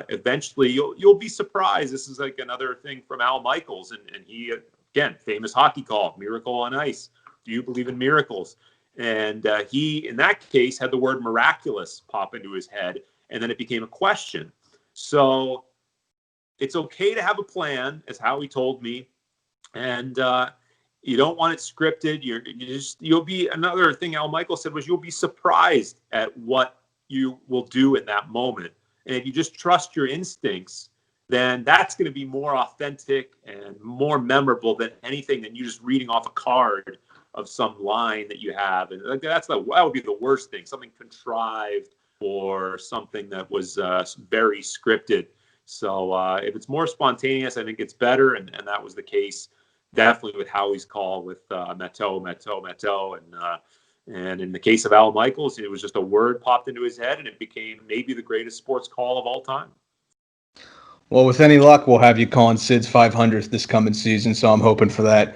eventually you'll be surprised. This is like another thing from Al Michaels, and he, again, famous hockey call, Miracle on Ice. Do you believe in miracles? And he, in that case, had the word miraculous pop into his head, and then it became a question. So it's okay to have a plan, as Howie told me, and you don't want it scripted. You'll be, another thing Al Michael said was, you'll be surprised at what you will do in that moment. And if you just trust your instincts, then that's going to be more authentic and more memorable than anything than you just reading off a card of some line that you have. And that would be the worst thing, something contrived or something that was very scripted. So if it's more spontaneous, I think it's better. And that was the case definitely with Howie's call with Matteau. And in the case of Al Michaels, it was just a word popped into his head, and it became maybe the greatest sports call of all time. Well, with any luck, we'll have you calling Sid's 500th this coming season, so I'm hoping for that.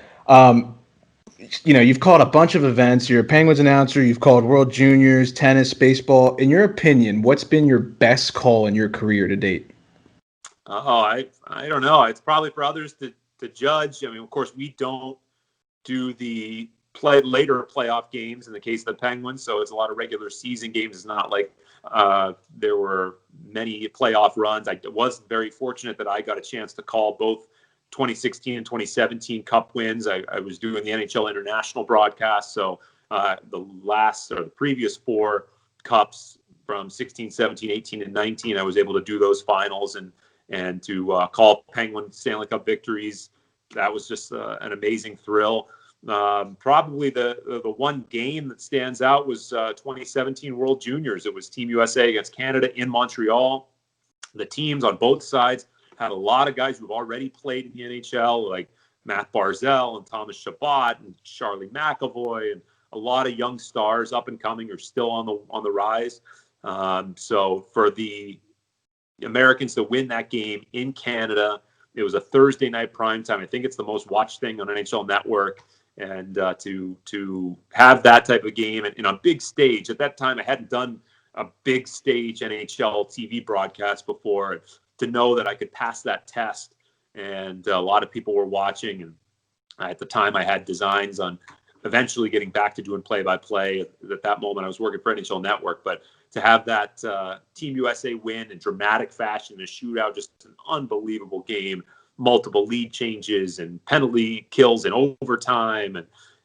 You've called a bunch of events. You're a Penguins announcer. You've called World Juniors, tennis, baseball. In your opinion, what's been your best call in your career to date? I don't know. It's probably for others to judge. I mean, of course, we don't do the later playoff games in the case of the Penguins, so it's a lot of regular season games. It's not like there were many playoff runs. I was very fortunate that I got a chance to call both 2016 and 2017 Cup wins. I was doing the NHL International broadcast, so the previous 4 Cups from 16, 17, 18, and 19, I was able to do those finals and to call Penguin Stanley Cup victories. That was just an amazing thrill. Probably the one game that stands out was 2017 World Juniors. It was Team USA against Canada in Montreal. The teams on both sides had a lot of guys who've already played in the NHL, like Matt Barzal and Thomas Chabot and Charlie McAvoy, and a lot of young stars up and coming are still on the rise. So for the Americans to win that game in Canada, it was a Thursday night primetime. I think it's the most watched thing on NHL Network. And to have that type of game and on a big stage. At that time, I hadn't done a big stage NHL TV broadcast before. To know that I could pass that test, and a lot of people were watching. And at the time, I had designs on eventually getting back to doing play-by-play. At that moment, I was working for NHL Network. But to have that Team USA win in dramatic fashion, a shootout, just an unbelievable game. Multiple lead changes and penalty kills in overtime,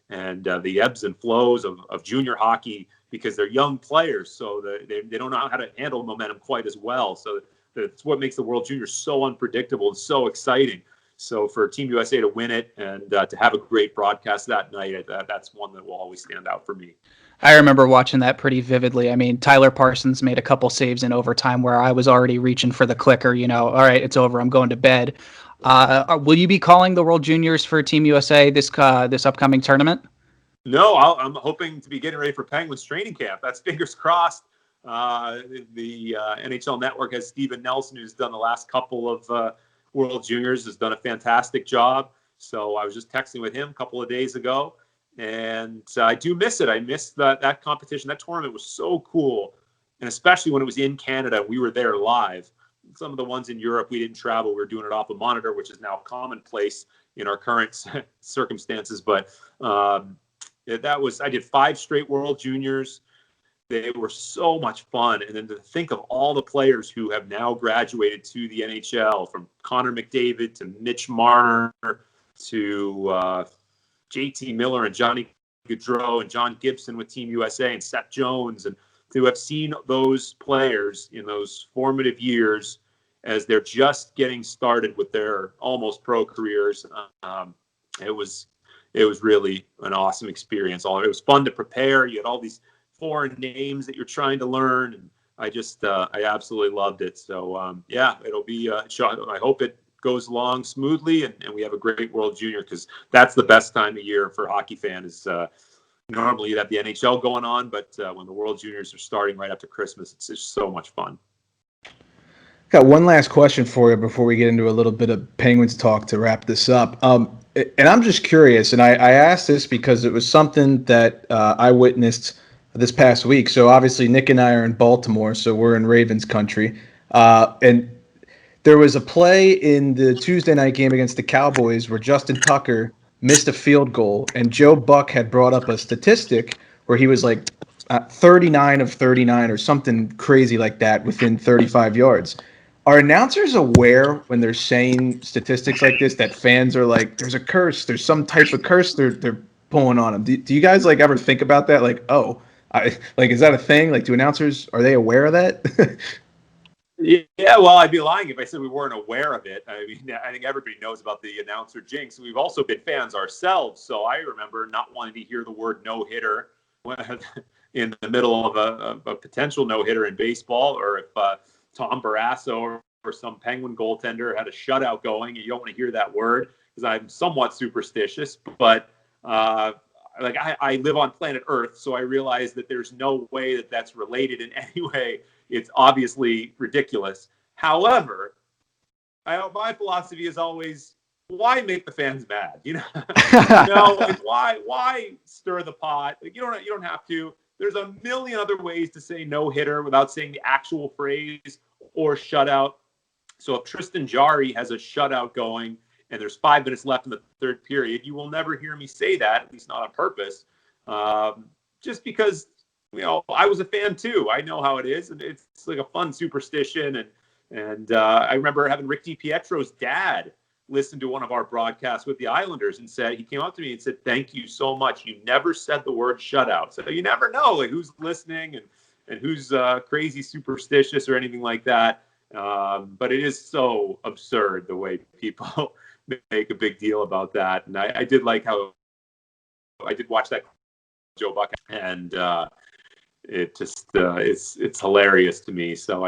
and the ebbs and flows of junior hockey, because they're young players, so they don't know how to handle momentum quite as well. So that's what makes the World Juniors so unpredictable and so exciting. So for Team USA to win it and to have a great broadcast that night, that's one that will always stand out for me. I remember watching that pretty vividly. I mean, Tyler Parsons made a couple saves in overtime where I was already reaching for the clicker, all right, it's over, I'm going to bed. Will you be calling the World Juniors for Team USA this upcoming tournament? No, I'm hoping to be getting ready for Penguins training camp. That's fingers crossed. The NHL Network has Steven Nelson, who's done the last couple of World Juniors, has done a fantastic job. So I was just texting with him a couple of days ago, and I do miss it. I missed that competition. That tournament was so cool, and especially when it was in Canada, we were there live. Some of the ones in Europe, we didn't travel. We were doing it off a monitor, which is now commonplace in our current circumstances. But I did 5 straight World Juniors. They were so much fun. And then to think of all the players who have now graduated to the NHL, from Connor McDavid to Mitch Marner to JT Miller and Johnny Gaudreau and John Gibson with Team USA and Seth Jones, and to have seen those players in those formative years as they're just getting started with their almost pro careers. It was really an awesome experience. It was fun to prepare. You had all these foreign names that you're trying to learn, and I absolutely loved it. So it'll be I hope it goes along smoothly, and we have a great World Junior, because that's the best time of year for hockey fans. Normally, you have the NHL going on, but when the World Juniors are starting right after Christmas, it's just so much fun. Got one last question for you before we get into a little bit of Penguins talk to wrap this up. And I'm just curious, and I asked this because it was something that I witnessed this past week. So obviously, Nick and I are in Baltimore, so we're in Ravens country. And there was a play in the Tuesday night game against the Cowboys where Justin Tucker missed a field goal, and Joe Buck had brought up a statistic where he was like 39 of 39 or something crazy like that within 35 yards. Are announcers aware when they're saying statistics like this that fans are like, there's a curse, there's some type of curse they're pulling on them? Do you guys ever think about that? Like, is that a thing? Like, do announcers, are they aware of that? Yeah, well, I'd be lying if I said we weren't aware of it. I mean, I think everybody knows about the announcer jinx. We've also been fans ourselves, so I remember not wanting to hear the word no-hitter in the middle of a potential no-hitter in baseball, or if Tom Barrasso or some Penguin goaltender had a shutout going, you don't want to hear that word, because I'm somewhat superstitious, but I live on planet Earth, so I realize that there's no way that that's related in any way. It's obviously ridiculous. However, my philosophy is always, why make the fans mad? Why stir the pot? Like, you don't have to. There's a million other ways to say no hitter without saying the actual phrase or shutout. So if Tristan Jarry has a shutout going and there's 5 minutes left in the third period, you will never hear me say that, at least not on purpose. Just because, I was a fan too. I know how it is, and it's like a fun superstition. And I remember having Rick DiPietro's dad listen to one of our broadcasts with the Islanders, and he came up to me and said, "Thank you so much. You never said the word shutout." So you never know who's listening and who's crazy superstitious or anything like that. But it is so absurd the way people make a big deal about that. And I did like how I did watch that Joe Buck, and it just it's hilarious to me. So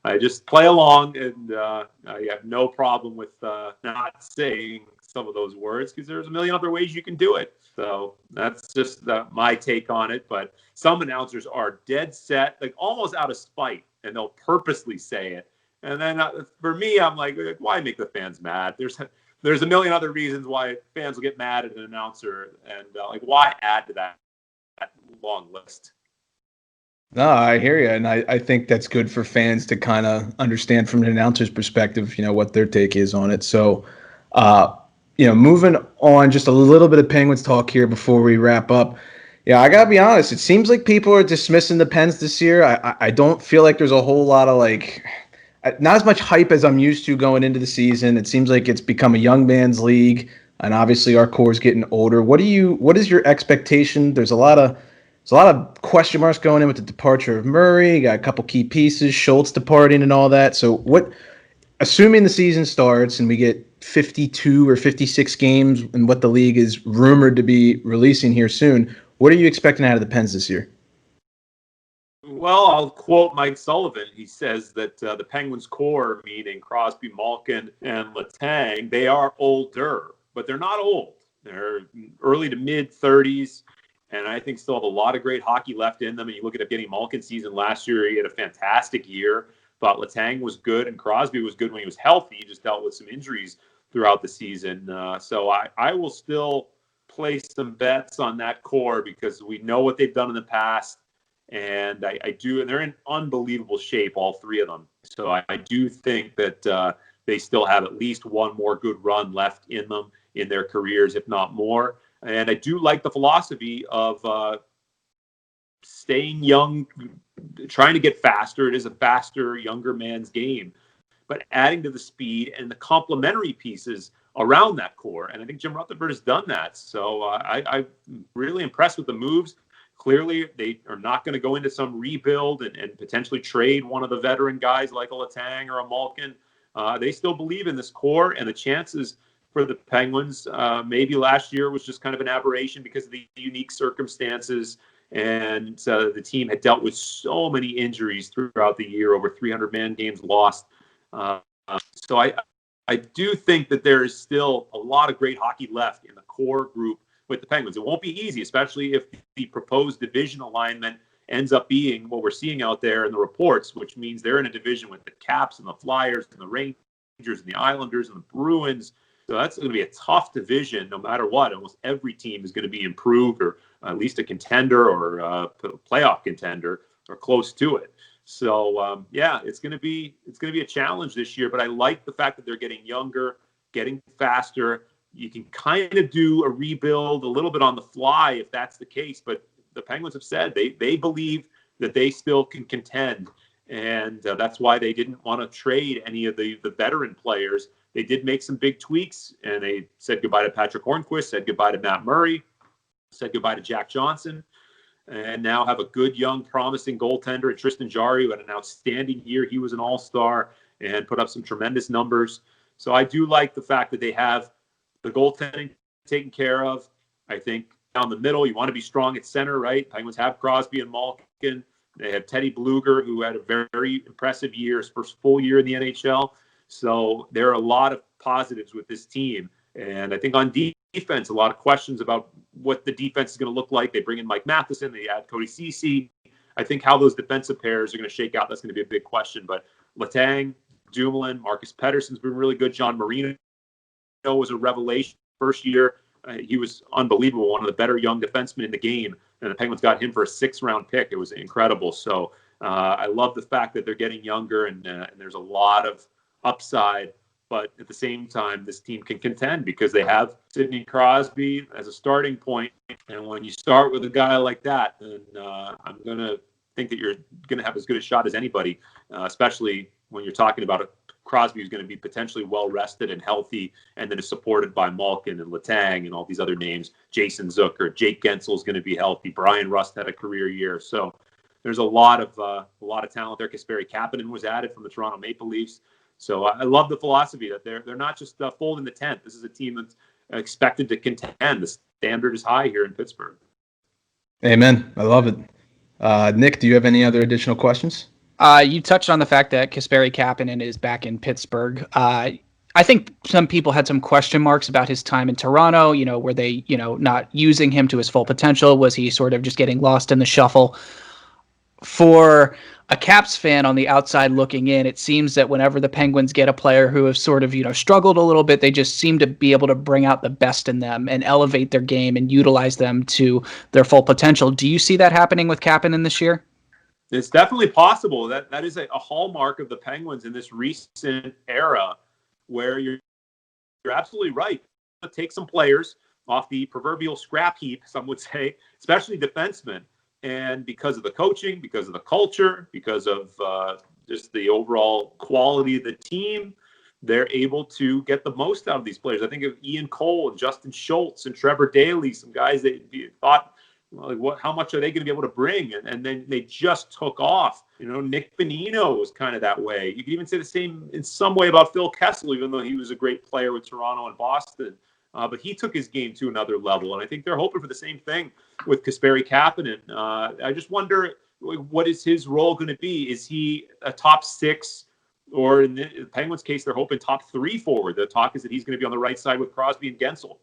I just play along, and I have no problem with not saying some of those words because there's a million other ways you can do it. So that's just my take on it. But some announcers are dead set, like almost out of spite, and they'll purposely say it. And then for me, I'm like, why make the fans mad? There's a million other reasons why fans will get mad at an announcer, and like why add to that long list? No, I hear you, and I think that's good for fans to kind of understand from an announcer's perspective, what their take is on it. So, moving on, just a little bit of Penguins talk here before we wrap up. Yeah, I gotta be honest. It seems like people are dismissing the Pens this year. I don't feel like there's a whole lot of not as much hype as I'm used to going into the season. It seems like it's become a young man's league, and obviously our core is getting older. What is your expectation? There's a lot of question marks going in with the departure of Murray. You got a couple key pieces, Schultz departing and all that. So assuming the season starts and we get 52 or 56 games and what the league is rumored to be releasing here soon, what are you expecting out of the Pens this year? Well, I'll quote Mike Sullivan. He says that the Penguins core, meaning Crosby, Malkin, and Letang, they are older, but they're not old. They're early to mid-30s. And I think still have a lot of great hockey left in them. And you look at Evgeny Malkin's season last year, he had a fantastic year. Thought Letang was good and Crosby was good when he was healthy. He just dealt with some injuries throughout the season. So I will still place some bets on that core because we know what they've done in the past. And I do, and they're in unbelievable shape, all three of them. So I do think that they still have at least one more good run left in them in their careers, if not more. And I do like the philosophy of staying young, trying to get faster. It is a faster, younger man's game, but adding to the speed and the complementary pieces around that core. And I think Jim Rutherford has done that. So I'm really impressed with the moves. Clearly, they are not going to go into some rebuild and potentially trade one of the veteran guys like a Letang or a Malkin. They still believe in this core, and the chances for the Penguins, maybe last year was just kind of an aberration because of the unique circumstances. And the team had dealt with so many injuries throughout the year, over 300 man games lost. So I do think that there is still a lot of great hockey left in the core group with the Penguins. It won't be easy, especially if the proposed division alignment ends up being what we're seeing out there in the reports, which means they're in a division with the Caps and the Flyers and the Rangers and the Islanders and the Bruins. So that's going to be a tough division no matter what. Almost every team is going to be improved or at least a contender or a playoff contender or close to it. So, it's going to be a challenge this year. But I like the fact that they're getting younger, getting faster. You can kind of do a rebuild a little bit on the fly if that's the case. But the Penguins have said they believe that they still can contend. And that's why they didn't want to trade any of the veteran players. They did make some big tweaks, and they said goodbye to Patrick Hornquist, said goodbye to Matt Murray, said goodbye to Jack Johnson, and now have a good, young, promising goaltender in Tristan Jarry, who had an outstanding year. He was an all-star and put up some tremendous numbers. So I do like the fact that they have the goaltending taken care of. I think down the middle, you want to be strong at center, right? Penguins have Crosby and Malkin. They have Teddy Bluger, who had a very, very impressive year, his first full year in the NHL. So there are a lot of positives with this team. And I think on defense, a lot of questions about what the defense is going to look like. They bring in Mike Matheson. They add Cody Ceci. I think how those defensive pairs are going to shake out, that's going to be a big question. But Letang, Dumoulin, Marcus Pettersson's been really good. John Marino was a revelation first year. He was unbelievable, one of the better young defensemen in the game. And the Penguins got him for a 6th-round pick. It was incredible. So I love the fact that they're getting younger and there's a lot of upside. But at the same time, this team can contend because they have Sidney Crosby as a starting point. And when you start with a guy like that, then I'm going to think that you're going to have as good a shot as anybody, especially when you're talking about a Crosby who's going to be potentially well-rested and healthy, and then is supported by Malkin and Letang and all these other names. Jason Zucker, Jake Gensel is going to be healthy. Brian Rust had a career year. So there's a lot of talent there. Kasperi Kapanen was added from the Toronto Maple Leafs. So I love the philosophy that they're not just folding the tent. This is a team that's expected to contend. The standard is high here in Pittsburgh. Amen. I love it. Nick, do you have any other additional questions? You touched on the fact that Kasperi Kapanen is back in Pittsburgh. I think some people had some question marks about his time in Toronto. Were they, not using him to his full potential? Was he sort of just getting lost in the shuffle? For a Caps fan on the outside looking in, it seems that whenever the Penguins get a player who has sort of, struggled a little bit, they just seem to be able to bring out the best in them and elevate their game and utilize them to their full potential. Do you see that happening with Kapanen this year? It's definitely possible. That is a hallmark of the Penguins in this recent era, where you're absolutely right. Take some players off the proverbial scrap heap, some would say, especially defensemen. And because of the coaching, because of the culture, because of just the overall quality of the team, they're able to get the most out of these players. I think of Ian Cole and Justin Schultz and Trevor Daley, some guys that you thought, how much are they going to be able to bring? And then they just took off. Nick Bonino was kind of that way. You could even say the same in some way about Phil Kessel, even though he was a great player with Toronto and Boston. But he took his game to another level. And I think they're hoping for the same thing with Kasperi Kapanen. I just wonder, what is his role going to be? Is he a top six, or in the Penguins' case, they're hoping top three forward? The talk is that he's going to be on the right side with Crosby and Gensel.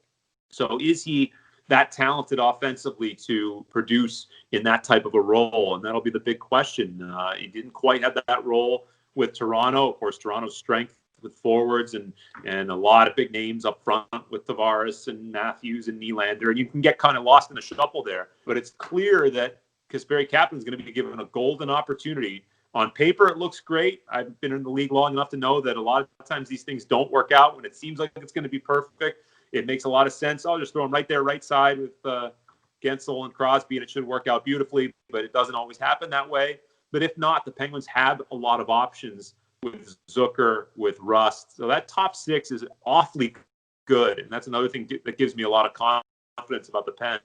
So is he that talented offensively to produce in that type of a role? And that'll be the big question. He didn't quite have that role with Toronto. Of course, Toronto's strength with forwards and a lot of big names up front with Tavares and Matthews and Nylander. And you can get kind of lost in the shuffle there. But it's clear that Kasperi Kapanen is going to be given a golden opportunity. On paper, it looks great. I've been in the league long enough to know that a lot of times these things don't work out when it seems like it's going to be perfect. It makes a lot of sense. I'll just throw him right there, right side with Gensel and Crosby, and it should work out beautifully. But it doesn't always happen that way. But if not, the Penguins have a lot of options with Zucker, with Rust. So that top six is awfully good. And that's another thing that gives me a lot of confidence about the Pens,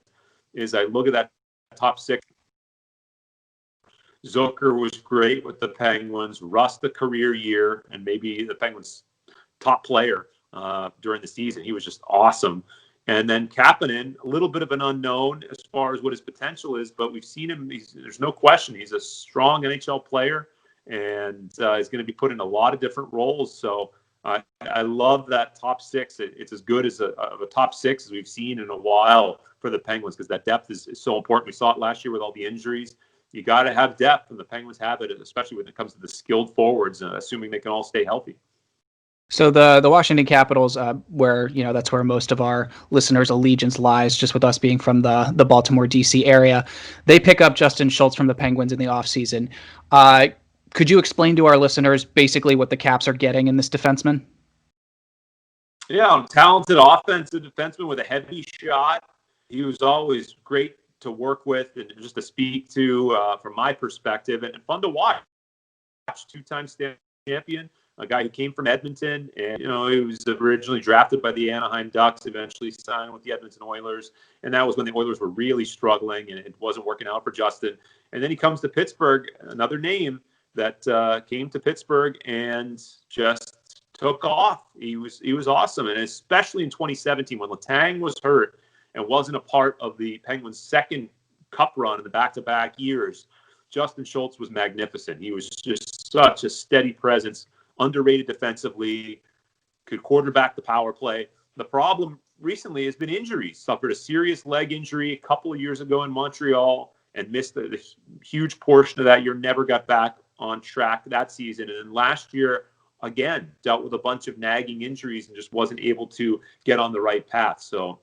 is I look at that top six. Zucker was great with the Penguins. Rust, a career year, and maybe the Penguins' top player during the season. He was just awesome. And then Kapanen, a little bit of an unknown as far as what his potential is, but we've seen him. There's no question. He's a strong NHL player, and he's going to be put in a lot of different roles. So I love that top six. It's as good as a top six as we've seen in a while for the Penguins, because that depth is so important. We saw it last year with all the injuries. You got to have depth, and the Penguins have it, especially when it comes to the skilled forwards, assuming they can all stay healthy. So the Washington Capitals, where that's where most of our listeners' allegiance lies, just with us being from the Baltimore D.C. area, they pick up Justin Schultz from the Penguins in the offseason. Could you explain to our listeners basically what the Caps are getting in this defenseman? Yeah, talented offensive defenseman with a heavy shot. He was always great to work with and just to speak to from my perspective, and fun to watch. Two-time champion, a guy who came from Edmonton, and he was originally drafted by the Anaheim Ducks, eventually signed with the Edmonton Oilers, and that was when the Oilers were really struggling and it wasn't working out for Justin. And then he comes to Pittsburgh, another name that came to Pittsburgh and just took off. He was awesome, and especially in 2017 when Letang was hurt and wasn't a part of the Penguins' second cup run in the back-to-back years, Justin Schultz was magnificent. He was just such a steady presence, underrated defensively, could quarterback the power play. The problem recently has been injuries. Suffered a serious leg injury a couple of years ago in Montreal and missed the huge portion of that year, never got back on track that season. And then last year, again, dealt with a bunch of nagging injuries and just wasn't able to get on the right path. So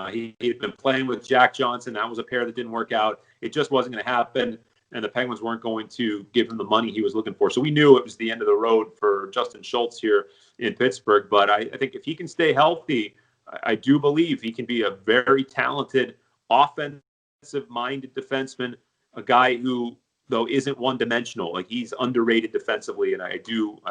he had been playing with Jack Johnson. That was a pair that didn't work out. It just wasn't going to happen, and the Penguins weren't going to give him the money he was looking for. So we knew it was the end of the road for Justin Schultz here in Pittsburgh. But I think if he can stay healthy, I do believe he can be a very talented, offensive-minded defenseman, a guy who, though, isn't one-dimensional. Like, he's underrated defensively, and I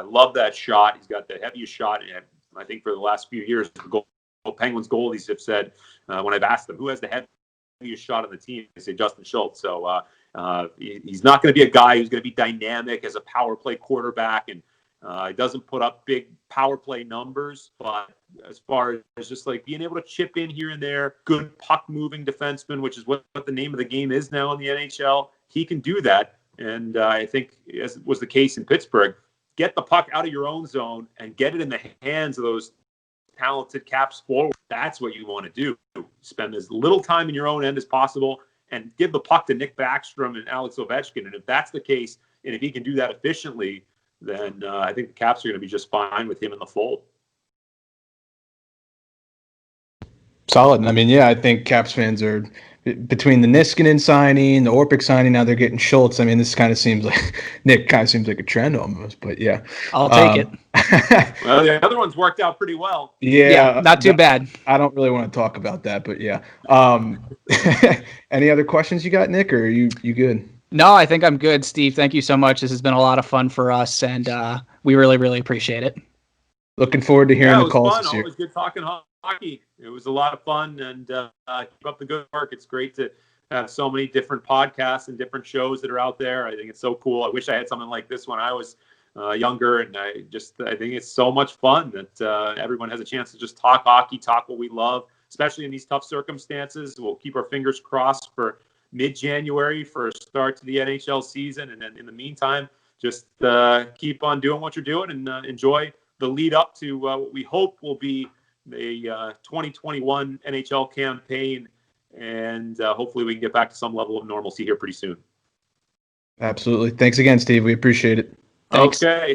love that shot. He's got the heaviest shot, and I think for the last few years, the Penguins goalies have said, when I've asked them who has the heaviest shot on the team, they say Justin Schultz. So he's not going to be a guy who's going to be dynamic as a power play quarterback, and he doesn't put up big power play numbers. But as far as just like being able to chip in here and there, good puck moving defenseman, which is what the name of the game is now in the NHL, he can do that. and I think, as was the case in Pittsburgh, get the puck out of your own zone and get it in the hands of those talented Caps forward. That's what you want to do. Spend as little time in your own end as possible and give the puck to Nick Backstrom and Alex Ovechkin. And if that's the case, and if he can do that efficiently, then I think the Caps are going to be just fine with him in the fold. Solid. I mean, yeah, I think Caps fans are, between the Niskanen signing, the Orpik signing, now they're getting Schultz. I mean, this kind of seems like Nick kind of seems like a trend almost, but yeah. I'll take it. Well, the other ones worked out pretty well. Yeah, not too bad. I don't really want to talk about that, but yeah. Any other questions you got, Nick, or are you good? No, I think I'm good, Steve. Thank you so much. This has been a lot of fun for us, and we really, really appreciate it. Looking forward to hearing the calls fun. this year. Always good talking hockey. It was a lot of fun, and keep up the good work. It's great to have so many different podcasts and different shows that are out there. I think it's so cool. I wish I had something like this when I was younger, and I think it's so much fun that everyone has a chance to just talk hockey, talk what we love, especially in these tough circumstances. We'll keep our fingers crossed for mid-January for a start to the NHL season, and then in the meantime, just keep on doing what you're doing and enjoy the lead up to what we hope will be the 2021 NHL campaign, and hopefully we can get back to some level of normalcy here pretty soon. Absolutely. Thanks again, Steve. We appreciate it. Thanks. Okay.